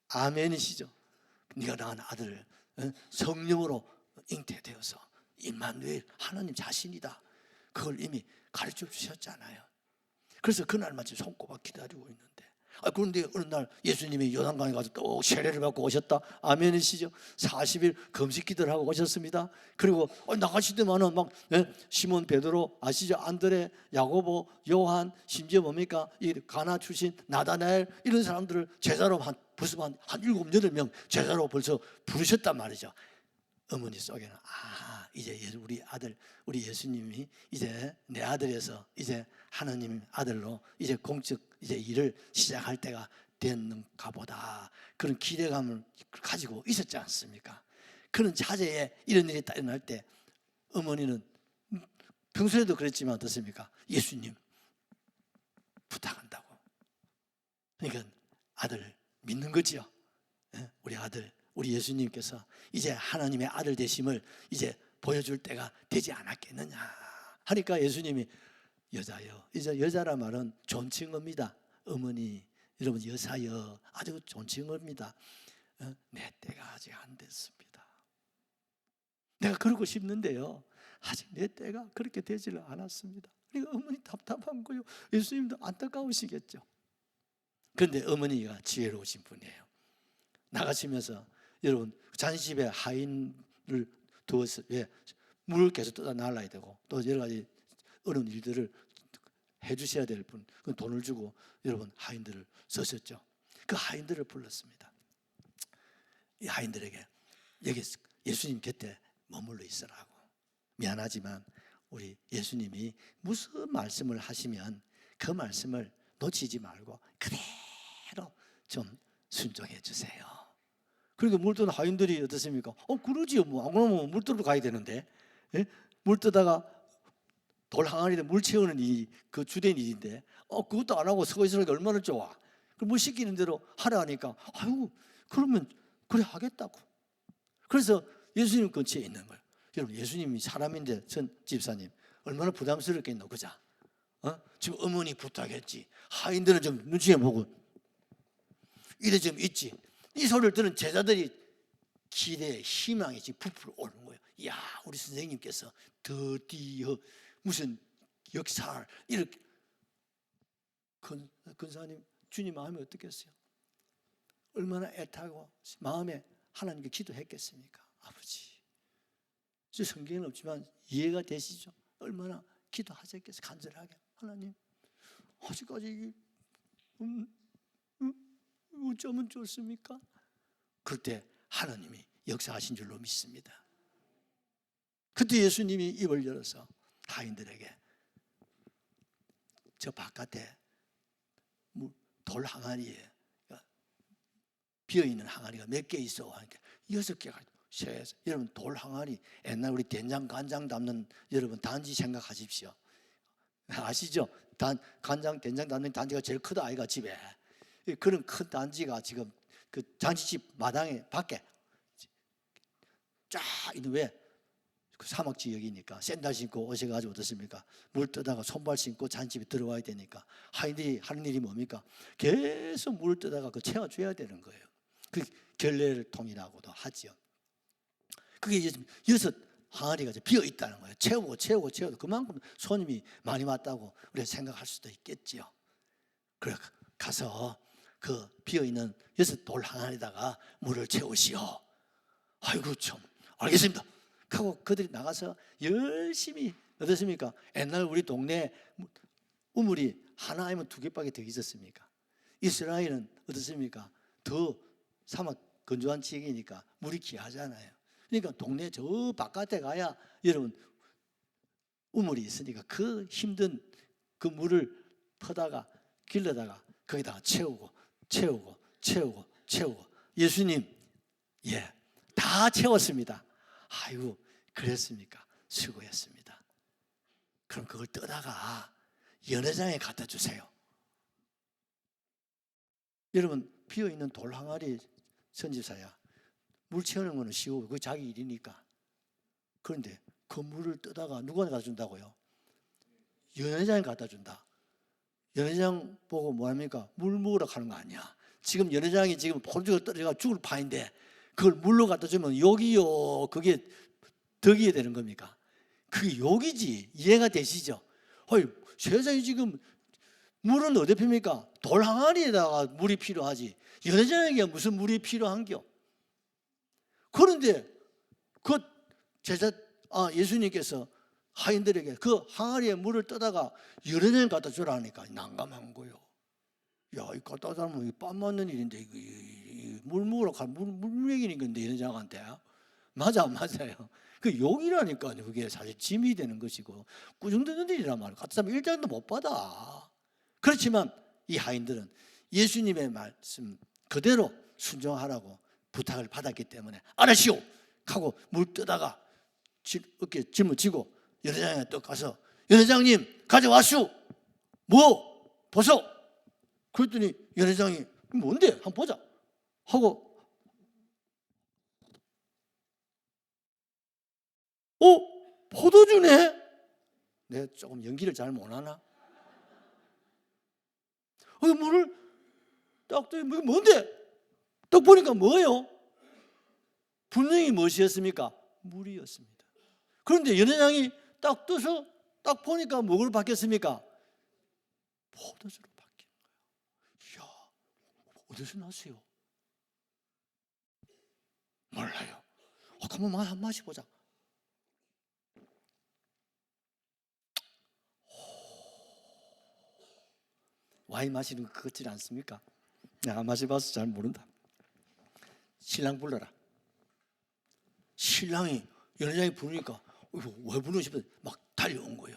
아멘이시죠? 네가 낳은 아들을 성령으로 잉태되어서 임마누엘 하나님 자신이다. 그걸 이미 가르쳐 주셨잖아요. 그래서 그날만 지금 손꼽아 기다리고 있는데 그런데 어느 날 예수님이 요단강에 가서 또 세례를 받고 오셨다. 아멘이시죠? 40일 금식 기도를 하고 오셨습니다. 그리고 나가시더만은 막 시몬 베드로 아시죠? 안드레, 야고보, 요한, 심지어 뭡니까? 이 가나 출신 나다나엘 이런 사람들을 제자로 벌써 한 7, 8명 제자로 벌써 부르셨단 말이죠. 어머니 속에는 이제 우리 아들, 우리 예수님이 이제 내 아들에서 이제 하나님 아들로 이제 공적 이제 일을 시작할 때가 됐는가 보다, 그런 기대감을 가지고 있었지 않습니까? 그런 자제에 이런 일이 일어날 때 어머니는 평소에도 그랬지만 어떻습니까? 예수님 부탁한다고. 그러니까 아들 믿는 거지요. 우리 아들, 우리 예수님께서 이제 하나님의 아들 되심을 이제 보여줄 때가 되지 않았겠느냐 하니까 예수님이 여자여, 이제 여자라 말은 존칭어입니다. 어머니, 여러분 여사여 아주 존칭어입니다. 내 때가 아직 안 됐습니다. 내가 그러고 싶는데요, 아직 내 때가 그렇게 되지를 않았습니다. 그러니까 어머니 답답한 거요. 예수님도 안타까우시겠죠. 그런데 어머니가 지혜로우신 분이에요. 나가시면서 여러분 잔치집에 하인을 두어서 물을 계속 떠다 날라야 되고 또 여러 가지 어려운 일들을 해주셔야 될 분, 그 돈을 주고 여러분 하인들을 쓰셨죠. 그 하인들을 불렀습니다. 이 하인들에게 여기 예수님 곁에 머물러 있으라고. 미안하지만 우리 예수님이 무슨 말씀을 하시면 그 말씀을 놓치지 말고 그대로 좀 순종해 주세요. 그러니까 물 뜨는 하인들이 어떻습니까? 그러지요. 안 그러면 물 뜨러 가야 되는데. 물 뜨다가 돌 항아리에 물 채우는 일이 그 주된 일인데 그것도 안 하고 서 있으니까 얼마나 좋아. 물 시키는 대로 하라 하니까 그러면 그래 하겠다고. 그래서 예수님 근처에 있는 거예요. 여러분 예수님이 사람인데 전 집사님 얼마나 부담스럽겠노, 그자? 지금 어머니 부탁했지. 하인들은 좀 눈치에 보고 이래 좀 있지. 이 소리를 들은 제자들이 기대에 희망이 지금 부풀어 오는 거예요. 이야, 우리 선생님께서 드디어 무슨 역사를 이렇게. 근사님 주님 마음이 어떻겠어요? 얼마나 애타고 마음에 하나님께 기도했겠습니까? 아버지, 저 성경은 없지만 이해가 되시죠? 얼마나 기도하셨겠어요? 간절하게. 하나님 아직까지 어쩌면 좋습니까? 그럴 때 하나님이 역사하신 줄로 믿습니다. 그때 예수님이 입을 열어서 하인들에게 저 바깥에 돌 항아리에 비어있는 항아리가 몇 개 있어 하니까 6개가 여러분 돌 항아리, 옛날 우리 된장 간장 담는 여러분 단지 생각하십시오. 아시죠? 간장 된장 담는 단지가 제일 크다 아이가 집에. 그런 큰 단지가 지금 그 잔치집 마당에 밖에 쫙 있는, 왜? 그 사막 지역이니까 샌들 신고 오셔가지고 어떻습니까? 물 뜨다가 손발 신고 잔치집에 들어와야 되니까 하인들이 하는 일이 뭡니까? 계속 물을 뜨다가 그 채워줘야 되는 거예요. 그 결례통이라고도 하죠. 그게 이제 6 항아리가 비어 있다는 거예요. 채우고 그만큼 손님이 많이 왔다고 우리가 생각할 수도 있겠지요. 그래 가서 그 비어있는 6돌 항아리에다가 물을 채우시오. 아이고 참 알겠습니다 하고 그들이 나가서 열심히 어떻습니까? 옛날 우리 동네에 우물이 하나 아니면 2개밖에 더 있었습니까? 이스라엘은 어떻습니까? 더 사막 건조한 지역이니까 물이 귀하잖아요. 그러니까 동네 저 바깥에 가야 여러분 우물이 있으니까 그 힘든 그 물을 퍼다가 길러다가 거기다가 채우고 예수님 다 채웠습니다. 아이고 그랬습니까? 수고했습니다. 그럼 그걸 떠다가 연회장에 갖다 주세요. 여러분 비어있는 돌 항아리 선지사야 물 채우는 거는 쉬워. 그게 자기 일이니까. 그런데 그 물을 떠다가 누구한테 갖다 준다고요? 연회장에 갖다 준다. 연회장 보고 뭐합니까? 물 먹으러 가는 거 아니야. 지금 연회장이 지금 포르주가 떨어져가 죽을 판인데 그걸 물로 갖다 주면 욕이요. 그게 덕이어야 되는 겁니까? 그게 욕이지. 이해가 되시죠? 세상에 지금 물은 어디 핍니까? 돌 항아리에다가 물이 필요하지. 연회장에게 무슨 물이 필요한겨? 그런데 그 예수님께서 하인들에게 그 항아리에 물을 떠다가 연회장에 갖다 주라니까 난감한 거예요. 야, 이 갖다 주면 빰 맞는 일인데 물 먹으러 갈 물 먹이는 건데 연회장한테. 맞아요. 그 욕이라니까요. 그게 사실 짐이 되는 것이고 꾸중되는 일이란 말이에요. 갖다 주면 일장도 못 받아. 그렇지만 이 하인들은 예수님의 말씀 그대로 순종하라고 부탁을 받았기 때문에 알았시오 하고 물 뜨다가 어깨에 짐을 지고 연회장에 또 가서 연회장님 가져왔슈. 뭐 보소. 그랬더니 연회장이 뭔데 한번 보자 하고 포도주네. 내가 조금 연기를 잘 못하나? 물을 딱 떠, 뭔데? 딱 보니까 뭐예요? 분명히 무엇이었습니까? 물이었습니다. 그런데 연회장이 딱 떠서 딱 보니까 뭐를 받겠습니까? 포도주로 바뀐 거예요. 이야, 어디서 났어요? 몰라요. 그러면 한 마시 보자. 와인 마시는 거 그렇지 않습니까? 내가 마셔봐서 잘 모른다. 신랑 불러라. 신랑이 연회장이 부르니까 왜 부르고 싶어서 막 달려온 거예요.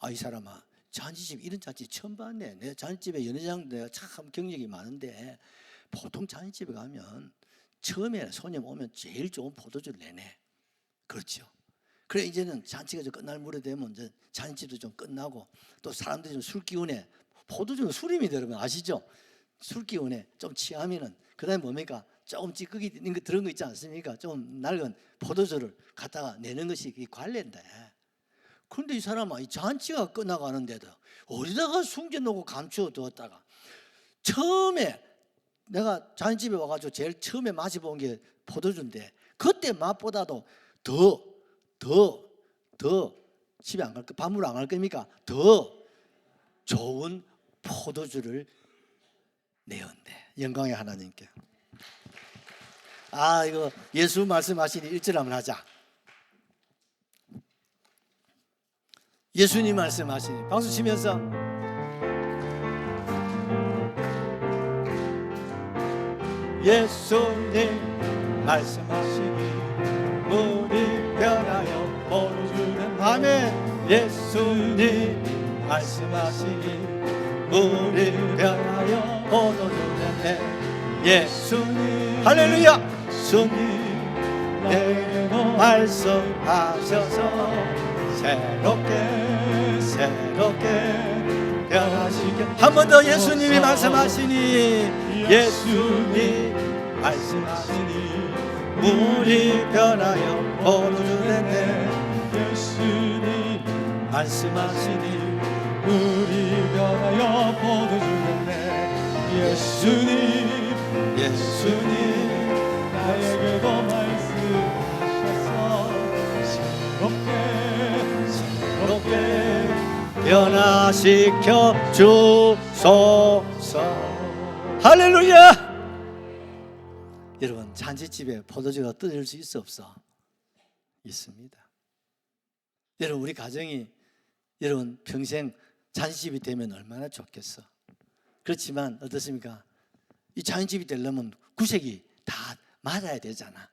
이 사람아, 잔치집 이런 잔치 처음 봤네. 내가 잔치집에 연회장 내가 참 경력이 많은데 보통 잔치집에 가면 처음에 손님 오면 제일 좋은 포도주를 내네. 그렇죠. 그래 이제는 잔치가 좀 끝날 무렵 되면 이제 잔치도 좀 끝나고 또 사람들이 좀 술 기운에 포도주는 술입니다, 여러분 아시죠? 술 기운에 좀 취하면은 그다음에 뭡니까? 조금 찌꺼기 있는 거 들은 거 있지 않습니까? 좀 낡은 포도주를 갖다가 내는 것이 관례인데. 그런데 이 사람아, 이 잔치가 끝나가는데도 어디다가 숨겨놓고 감추어 두었다가 처음에 내가 잔치집에 와가지고 제일 처음에 마셔본 게 포도주인데 그때 맛보다도 더 집에 안 갈 거, 밤으로 안 갈 겁니까? 더 좋은 포도주를 내었네. 영광의 하나님께. 이거 예수 말씀하시니 1절 한번 하자. 예수님 말씀하시니 박수 치면서 예수님 말씀하시니 물이 변하여 포도주는 아멘. 예수님 말씀하시니 물이 변하여 포도주는 내 예수님 할렐루야. 예수님 내게도 말씀하셔서 새롭게 변하시게. 한 번 더 예수님이 말씀하시니 예수님 말씀하시니 물이 변하여 포도주는 내 예수님 말씀하시니 물이 변하여 포도주는 내 예수님 나에게도 말씀하셔서 새롭게 변화시켜 주소서. 할렐루야. 여러분 잔치집에 포도주가 떨어질 수 있어 없어? 있습니다. 여러분 우리 가정이 여러분 평생 잔치집이 되면 얼마나 좋겠어. 그렇지만 어떻습니까? 이 잔치집이 되려면 구색이 다 맞아야 되잖아.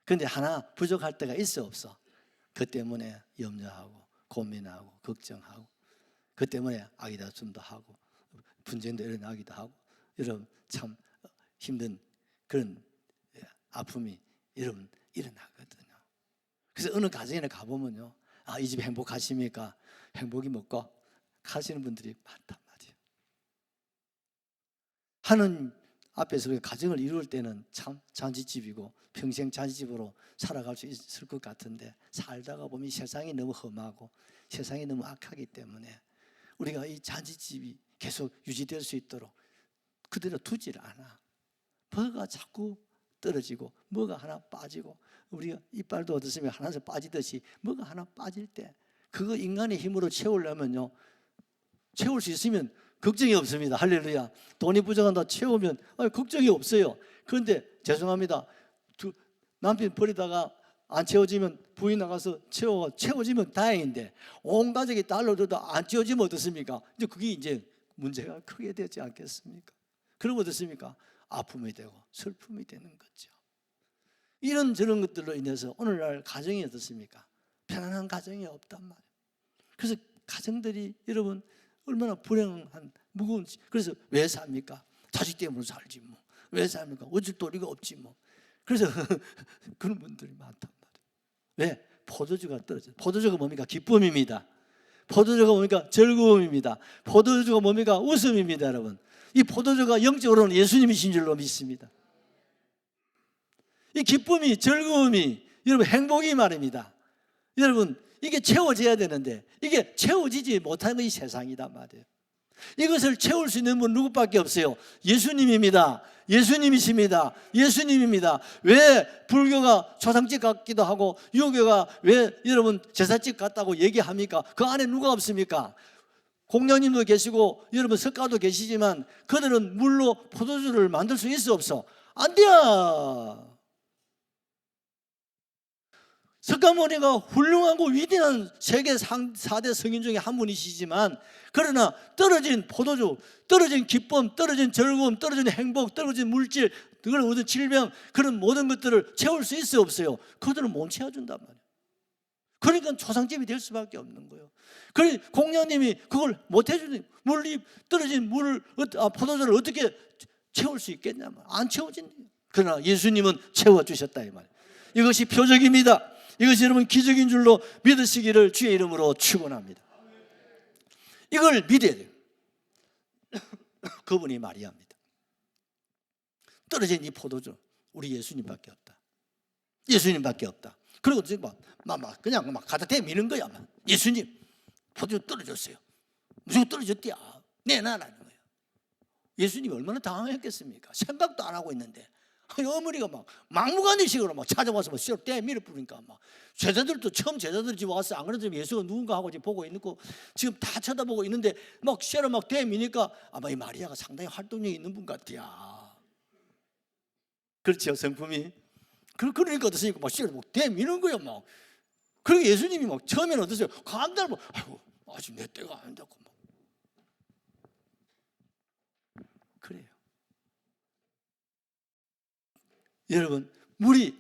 그런데 하나 부족할 때가 있어 없어? 그 때문에 염려하고 고민하고 걱정하고 그 때문에 아기 다툼도 하고 분쟁도 일어나기도 하고 여러분 참 힘든 그런 아픔이 여러분 일어나거든요. 그래서 어느 가정에 가보면요, 이 집 행복하십니까? 행복이 뭐고? 하시는 분들이 많단 말이에요. 하는 앞에서 가정을 이룰 때는 참 잔치집이고 평생 잔치집으로 살아갈 수 있을 것 같은데 살다가 보면 세상이 너무 험하고 세상이 너무 악하기 때문에 우리가 이 잔치집이 계속 유지될 수 있도록 그대로 두질 않아. 뭐가 자꾸 떨어지고 뭐가 하나 빠지고 우리가 이빨도 어떻습니까? 하나씩 빠지듯이 뭐가 하나 빠질 때 그거 인간의 힘으로 채우려면요, 채울 수 있으면 걱정이 없습니다. 할렐루야. 돈이 부족한다 채우면 걱정이 없어요. 그런데 죄송합니다. 남편 버리다가 안 채워지면 부인 나가서 채워지면 다행인데 온 가족이 달러도 안 채워지면 어떻습니까? 이제 그게 이제 문제가 크게 되지 않겠습니까? 그럼 어떻습니까? 아픔이 되고 슬픔이 되는 거죠. 이런 저런 것들로 인해서 오늘날 가정이 어떻습니까? 편안한 가정이 없단 말이에요. 그래서 가정들이 여러분 얼마나 불행한 무거운, 그래서 왜 삽니까? 자식 때문에 살지 뭐. 왜 삽니까? 어쩔 도리가 없지 뭐. 그래서 그런 분들이 많단 말이에요. 왜? 포도주가 떨어져요. 포도주가 뭡니까? 기쁨입니다. 포도주가 뭡니까? 즐거움입니다. 포도주가 뭡니까? 웃음입니다. 여러분, 이 포도주가 영적으로는 예수님이신 줄로 믿습니다. 이 기쁨이, 즐거움이, 여러분 행복이 말입니다. 여러분 이게 채워져야 되는데 이게 채워지지 못하는 이 세상이단 말이에요. 이것을 채울 수 있는 분 누구밖에 없어요? 예수님입니다. 예수님이십니다. 예수님입니다. 왜 불교가 초상집 같기도 하고 유교가 왜 여러분 제사집 같다고 얘기합니까? 그 안에 누가 없습니까? 공자님도 계시고 여러분 석가도 계시지만 그들은 물로 포도주를 만들 수 있어 없어? 안 돼요. 석가모니가 훌륭하고 위대한 세계 4대 성인 중에 한 분이시지만 그러나 떨어진 포도주, 떨어진 기쁨, 떨어진 즐거움, 떨어진 행복, 떨어진 물질, 그런 모든 질병, 그런 모든 것들을 채울 수 있어 없어요? 그들은 못 채워준단 말이에요. 그러니까 초상집이 될 수밖에 없는 거예요. 그래 공자님이 그걸 못 해주니 물이 떨어진 포도주를 어떻게 채울 수 있겠냐 말이에요. 안 채워진대요. 그러나 예수님은 채워주셨다 이 말이에요. 이것이 표적입니다. 이것이 여러분 기적인 줄로 믿으시기를 주의 이름으로 축원합니다. 이걸 믿어야 돼요. 그분이 마리아입니다. 떨어진 이 포도주 우리 예수님밖에 없다. 예수님밖에 없다. 그리고 지금 그냥 가다 대미는 거야. 예수님 포도주 떨어졌어요. 무조건 떨어졌대야. 내놔라는 거예요. 예수님이 얼마나 당황했겠습니까? 생각도 안 하고 있는데 어머니가 막무가내식으로 찾아와서 씨를 떼 밀어 뿌리니까 제자들도 처음 제자들 집에 와서 안 그래도 예수가 누군가 하고 지금 보고 있고 지금 다 쳐다보고 있는데 씨를 떼 미니까 아마 이 마리아가 상당히 활동력이 있는 분 같아요. 그렇죠, 성품이. 그러니까 어떻습니까? 씨를 떼 미는 거예요. 그리고 예수님이 처음에는 어떠세요? 간단히 아이고 아직 내 때가 아니다고 그래요. 여러분 물이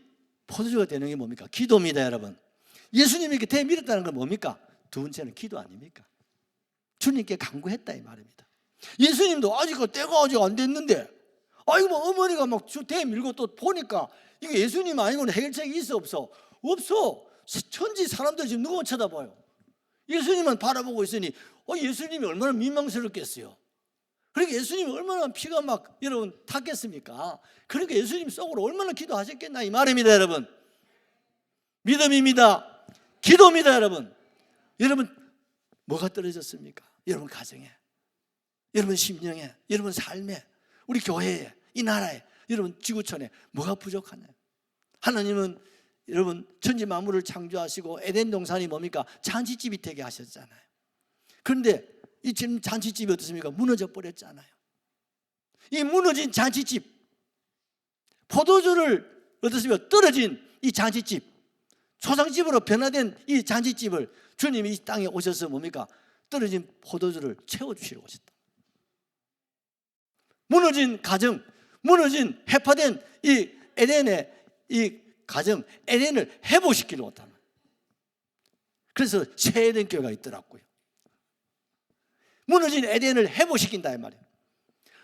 포도주가 되는 게 뭡니까? 기도입니다. 여러분 예수님이 이렇게 대밀었다는 건 뭡니까? 두 번째는 기도 아닙니까? 주님께 간구했다 이 말입니다. 예수님도 아직 때가 아직 안 됐는데 아이고 어머니가 대밀고 또 보니까 이게 예수님 아니고는 해결책이 있어 없어? 없어. 천지 사람들 지금 누구만 쳐다봐요? 예수님만 바라보고 있으니 예수님이 얼마나 민망스럽겠어요. 그러니까 예수님이 얼마나 피가 여러분 탔겠습니까? 그러니까 예수님 속으로 얼마나 기도하셨겠나 이 말입니다. 여러분 믿음입니다. 기도입니다. 여러분 뭐가 떨어졌습니까? 여러분 가정에, 여러분 심령에, 여러분 삶에, 우리 교회에, 이 나라에, 여러분 지구촌에 뭐가 부족하나요? 하나님은 여러분 천지 만물을 창조하시고 에덴 동산이 뭡니까? 잔치집이 되게 하셨잖아요. 그런데 이 지금 잔치집이 어떻습니까? 무너져 버렸잖아요. 이 무너진 잔치집, 포도주를 어떻습니까? 떨어진 이 잔치집, 초상집으로 변화된 이 잔치집을 주님이 이 땅에 오셔서 뭡니까? 떨어진 포도주를 채워주시러 오셨다. 무너진 가정, 무너진 해파된 이 에덴의 이 가정, 에덴을 회복시키러 왔다. 그래서 새 에덴 교회가 있더라고요. 무너진 에덴을 회복시킨다 이 말이에요.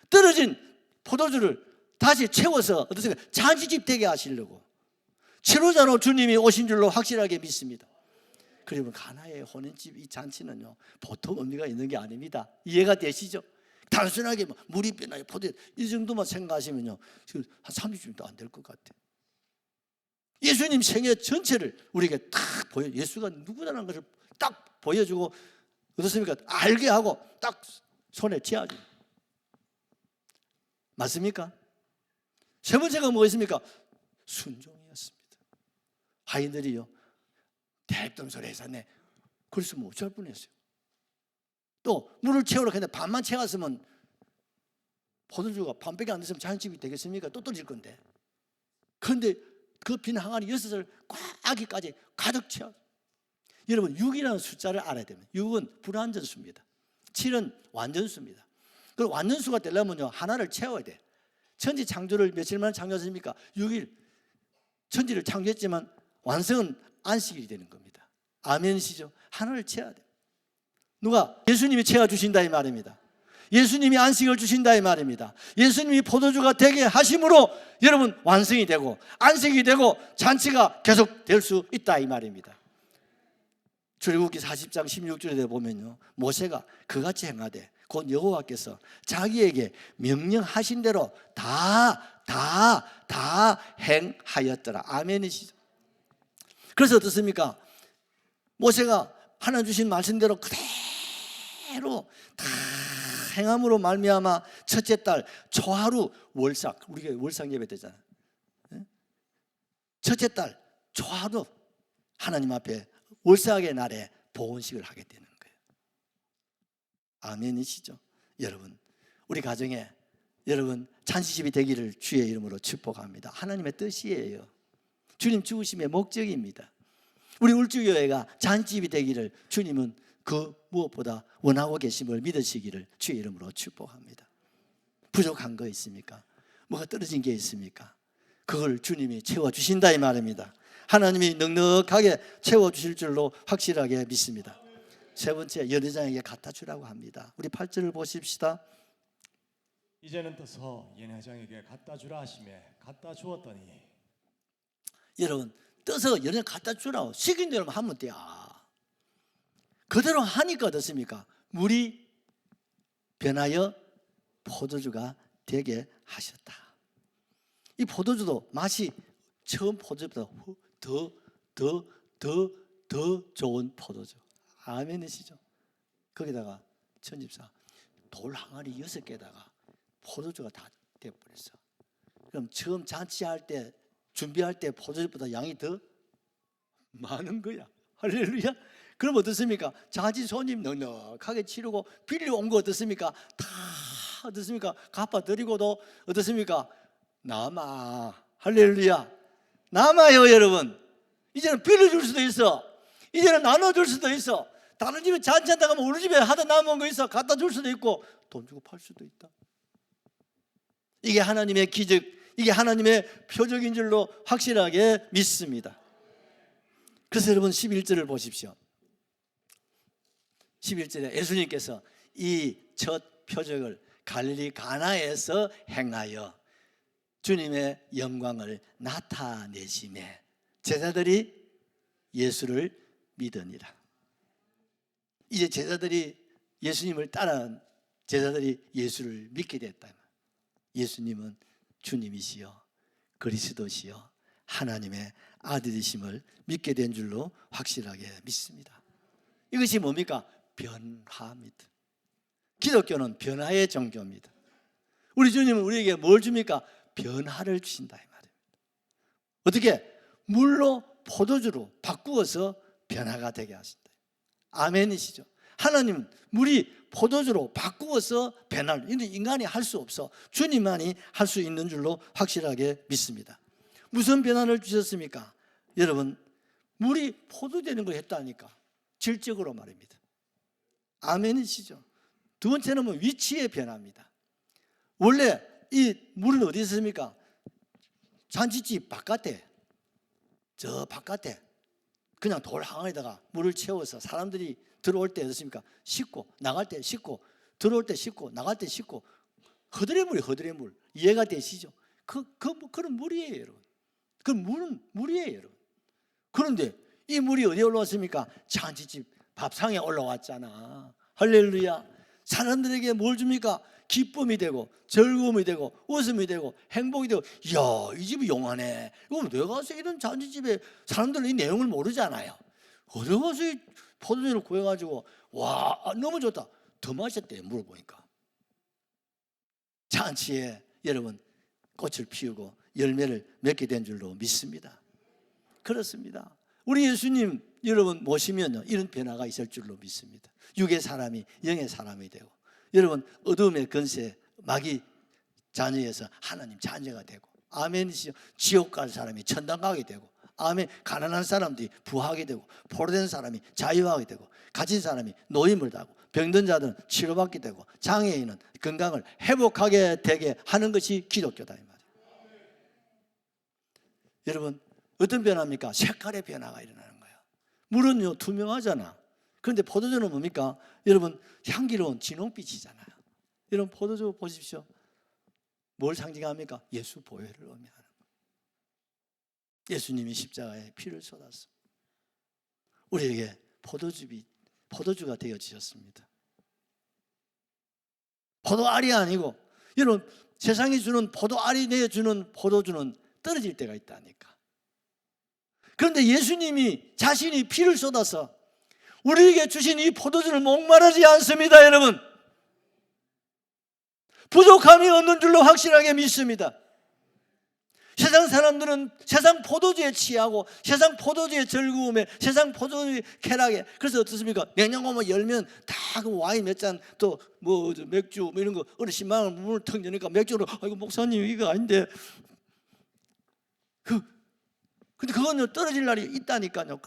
떨어진 포도주를 다시 채워서 어떻습니까? 잔치집 되게 하시려고 치료자로 주님이 오신 줄로 확실하게 믿습니다. 그리고 가나의 혼인집 이 잔치는요 보통 의미가 있는 게 아닙니다. 이해가 되시죠? 단순하게 물이 빼나 포도 이 정도만 생각하시면요 지금 한 30주도 안 될 것 같아요. 예수님 생애 전체를 우리에게 딱 보여, 예수가 누구라는 것을 딱 보여주고 어떻습니까? 알게 하고 딱 손에 쥐어줘. 맞습니까? 세 번째가 뭐겠습니까? 순종이었습니다. 하인들이요 대뜸 소리 해서 그랬으면 어쩔 뻔했어요. 또 물을 채우러 했는데 반만 채웠으면 포도주가 반밖에 안 됐으면 잔치집이 되겠습니까? 또 떨어질 건데. 그런데 그 빈 항아리 6을 꽉 아기까지 가득 채워. 여러분 6이라는 숫자를 알아야 됩니다. 6은 불완전수입니다. 7은 완전수입니다. 그 완전수가 되려면요 하나를 채워야 돼. 천지 창조를 며칠 만에 창조했습니까? 6일 천지를 창조했지만 완성은 안식일이 되는 겁니다. 아멘이시죠? 하나를 채워야 돼. 누가? 예수님이 채워주신다 이 말입니다. 예수님이 안식을 주신다 이 말입니다. 예수님이 포도주가 되게 하심으로 여러분 완성이 되고 안식이 되고 잔치가 계속될 수 있다 이 말입니다. 출애굽기 40장 16절에 보면요 모세가 그같이 행하되 곧 여호와께서 자기에게 명령하신 대로 다 행하였더라. 아멘이시죠? 그래서 어떻습니까? 모세가 하나님 주신 말씀대로 그대로 다 행함으로 말미암아 첫째 달 초하루 월삭, 우리가 월삭 예배 되잖아요. 첫째 달 초하루 하나님 앞에 월삭의 날에 보온식을 하게 되는 거예요. 아멘이시죠? 여러분 우리 가정에 여러분 잔치집이 되기를 주의 이름으로 축복합니다. 하나님의 뜻이에요. 주님 죽으심의 목적입니다. 우리 울주교회가 잔치집이 되기를 주님은 그 무엇보다 원하고 계심을 믿으시기를 주의 이름으로 축복합니다. 부족한 거 있습니까? 뭐가 떨어진 게 있습니까? 그걸 주님이 채워주신다 이 말입니다. 하나님이 넉넉하게 채워주실 줄로 확실하게 믿습니다. 세 번째, 연회장에게 갖다 주라고 합니다. 우리 8절을 보십시다. 이제는 떠서 연회장에게 갖다 주라 하시매 갖다 주었더니. 여러분 떠서 연회 갖다 주라고 시킨 대로 하면 돼요. 그대로 하니까 어떻습니까? 물이 변하여 포도주가 되게 하셨다. 이 포도주도 맛이 처음 포도주보다 더 좋은 포도주. 아멘이시죠? 거기다가 천집사 돌 항아리 6개에다가 포도주가 다 되어버렸어. 그럼 처음 잔치할 때 준비할 때 포도주보다 양이 더 많은 거야. 할렐루야. 그럼 어떻습니까? 잔치 손님 넉넉하게 치르고 빌려온 거 어떻습니까? 다 어떻습니까? 갚아드리고도 어떻습니까? 남아. 할렐루야. 남아요 여러분. 이제는 빌려줄 수도 있어. 이제는 나눠줄 수도 있어. 다른 집에 잔치한다고 하면 우리 집에 하다 남은 거 있어 갖다 줄 수도 있고 돈 주고 팔 수도 있다. 이게 하나님의 기적, 이게 하나님의 표적인 줄로 확실하게 믿습니다. 그래서 여러분 11절을 보십시오. 11절에 예수님께서 이 첫 표적을 갈릴리 가나에서 행하여 주님의 영광을 나타내심에 제자들이 예수를 믿으니라. 이제 제자들이 예수님을 따라한 제자들이 예수를 믿게 됐다. 예수님은 주님이시여 그리스도시여 하나님의 아들이심을 믿게 된 줄로 확실하게 믿습니다. 이것이 뭡니까? 변화입니다. 기독교는 변화의 종교입니다. 우리 주님은 우리에게 뭘 줍니까? 변화를 주신다 이 말입니다. 어떻게? 물로 포도주로 바꾸어서 변화가 되게 하신다. 아멘이시죠? 하나님은 물이 포도주로 바꾸어서 변화를, 인간이 할 수 없어. 주님만이 할 수 있는 줄로 확실하게 믿습니다. 무슨 변화를 주셨습니까? 여러분 물이 포도되는 걸 했다니까. 질적으로 말입니다. 아멘이시죠? 두 번째는 뭐 위치의 변화입니다. 원래 이 물은 어디 있습니까? 잔치집 바깥에, 저 바깥에 그냥 돌 항아리에다가 물을 채워서 사람들이 들어올 때 어떻습니까? 씻고 나갈 때 씻고 들어올 때 씻고 나갈 때 씻고 허드렛 물이 허드렛 물. 이해가 되시죠? 그런 물이에요 여러분. 그 물은 물이에요 여러분. 그런데 이 물이 어디에 올라왔습니까? 잔치집 밥상에 올라왔잖아. 할렐루야. 사람들에게 뭘 줍니까? 기쁨이 되고 즐거움이 되고 웃음이 되고 행복이 되고 이야 이 집이 용하네. 이거 내가 가서 이런 잔치집에 사람들은 이 내용을 모르잖아요. 어디 가서 이 포도주를 구해가지고 와 너무 좋다. 더 마셨대 물어보니까. 잔치에 여러분 꽃을 피우고 열매를 맺게 된 줄로 믿습니다. 그렇습니다. 우리 예수님 여러분 모시면요, 이런 변화가 있을 줄로 믿습니다. 육의 사람이 영의 사람이 되고, 여러분 어둠의 권세 마귀 자녀에서 하나님 자녀가 되고, 아멘이시죠. 지옥 갈 사람이 천당 가게 되고, 아멘. 가난한 사람들이 부하게 되고, 포로된 사람이 자유하게 되고, 갇힌 사람이 노임을 당하고, 병든 자들은 치료받게 되고, 장애인은 건강을 회복하게 되게 하는 것이 기독교다 이 말이에요. 여러분 어떤 변화입니까? 색깔의 변화가 일어나는 거예요. 물은요 투명하잖아. 그런데 포도주는 뭡니까? 여러분 향기로운 진홍빛이잖아요. 여러분 포도주 보십시오. 뭘 상징합니까? 예수 보혈을 의미하는 거예요. 예수님이 십자가에 피를 쏟았어. 우리에게 포도주가 되어지셨습니다. 포도알이 아니고, 여러분 세상이 주는 포도알이 내주는 포도주는 떨어질 때가 있다니까. 그런데 예수님이 자신이 피를 쏟아서 우리에게 주신 이 포도주를 목마르지 않습니다. 여러분 부족함이 없는 줄로 확실하게 믿습니다. 세상 사람들은 세상 포도주에 취하고, 세상 포도주의 즐거움에, 세상 포도주의 쾌락에, 그래서 어떻습니까? 냉장고만 열면 다 그 와인 몇 잔, 또 뭐 맥주 뭐 이런 거 어느 10만 원 문을 턱 여니까 맥주로, 아이고 목사님 이거 아닌데, 근데 그거는 떨어질 날이 있다니까요.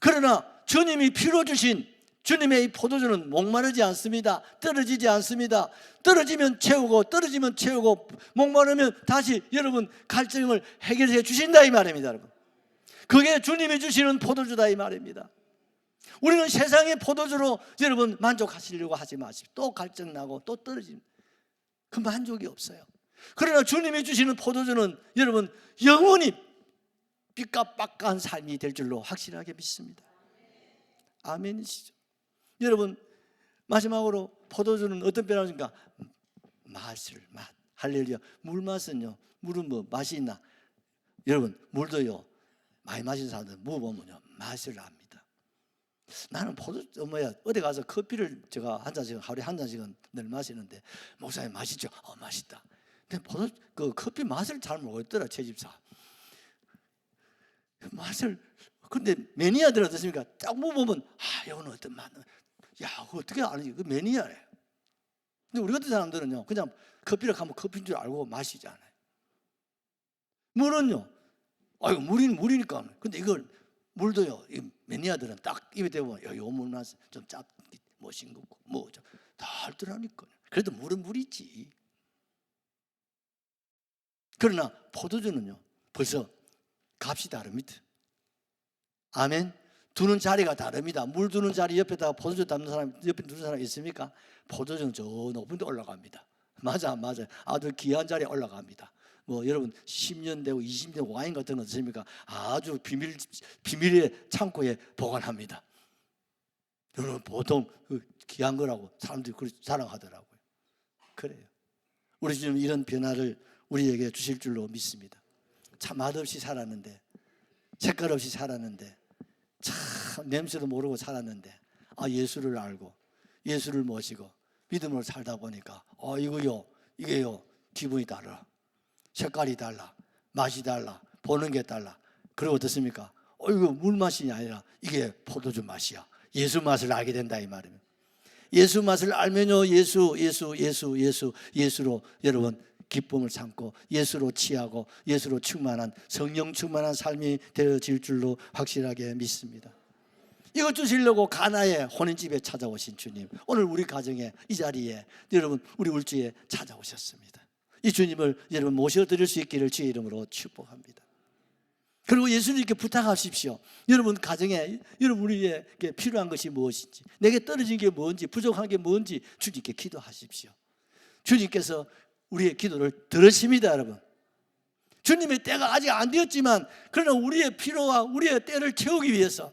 그러나 주님이 피로 주신 주님의 이 포도주는 목마르지 않습니다. 떨어지지 않습니다. 떨어지면 채우고, 떨어지면 채우고, 목마르면 다시 여러분 갈증을 해결해 주신다 이 말입니다. 여러분 그게 주님이 주시는 포도주다 이 말입니다. 우리는 세상의 포도주로 여러분 만족하시려고 하지 마십시오. 또 갈증나고 또 떨어지면 그 만족이 없어요. 그러나 주님이 주시는 포도주는 여러분 영원히 삐까빠까한 삶이 될 줄로 확실하게 믿습니다. 아멘이시죠. 여러분 마지막으로 포도주는 어떤 변화입니까? 맛. 할렐루야. 물 맛은요, 물은 뭐 맛이 있나? 여러분 물도요 많이 마신 사람들 먹어보면요 맛을 압니다. 나는 포도주 어디 가서 커피를 제가 한 잔씩은, 하루에 한 잔씩은 늘 마시는데, 목사님 맛있죠? 맛있다. 근데 그 커피 맛을 잘 모르겠더라 제 집사. 맛을, 근데 매니아들 어떻습니까? 딱 먹어보면 이거는 어떤 맛, 야 그거 어떻게 알지? 그 매니아래. 근데 우리 같은 사람들은요 그냥 커피를 가면 커피인 줄 알고 마시지 않아요. 물은요, 이거 물이니까. 근데 이걸 물도요, 이 매니아들은 딱 입에 대면 요 물 맛 좀 뭐 싱겁고 뭐 좀 다 알더라니까요. 그래도 물은 물이지. 그러나 포도주는요 벌써 값이 다릅니다. 아멘. 두는 자리가 다릅니다. 물 두는 자리 옆에다가 포도주 담는 사람, 옆에 두는 사람 있습니까? 포도주는 저 높은 데 올라갑니다. 맞아요. 아주 귀한 자리에 올라갑니다. 뭐 여러분 10년 되고 20년 되고 와인 같은 거 드십니까? 아주 비밀의 창고에 보관합니다. 여러분 보통 그 귀한 거라고 사람들이 자랑하더라고요. 그래요. 우리 주님 이런 변화를 우리에게 주실 줄로 믿습니다. 참 맛없이 살았는데, 색깔 없이 살았는데, 참 냄새도 모르고 살았는데, 예수를 알고 예수를 모시고 믿음으로 살다 보니까 이게요 기분이 달라, 색깔이 달라, 맛이 달라, 보는 게 달라. 그리고 어떻습니까? 이거 물 맛이 아니라 이게 포도주 맛이야. 예수 맛을 알게 된다 이 말입니다. 예수 맛을 알면요 예수로 여러분 기쁨을 참고, 예수로 취하고, 예수로 충만한, 성령 충만한 삶이 되어질 줄로 확실하게 믿습니다. 이것 주시려고 가나의 혼인집에 찾아오신 주님, 오늘 우리 가정에 이 자리에 여러분 우리 울주에 찾아오셨습니다. 이 주님을 여러분 모셔드릴 수 있기를 주의 이름으로 축복합니다. 그리고 예수님께 부탁하십시오. 여러분 가정에 여러분 우리에게 필요한 것이 무엇인지, 내게 떨어진 게 뭔지, 부족한 게 뭔지 주님께 기도하십시오. 주님께서 우리의 기도를 들으십니다. 여러분 주님의 때가 아직 안 되었지만, 그러나 우리의 필요와 우리의 때를 채우기 위해서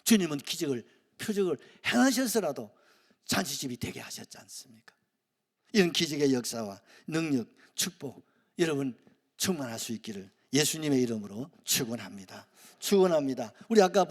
주님은 기적을, 표적을 행하셔서라도 잔치집이 되게 하셨지 않습니까? 이런 기적의 역사와 능력, 축복 여러분 충만할 수 있기를 예수님의 이름으로 축원합니다. 우리 아까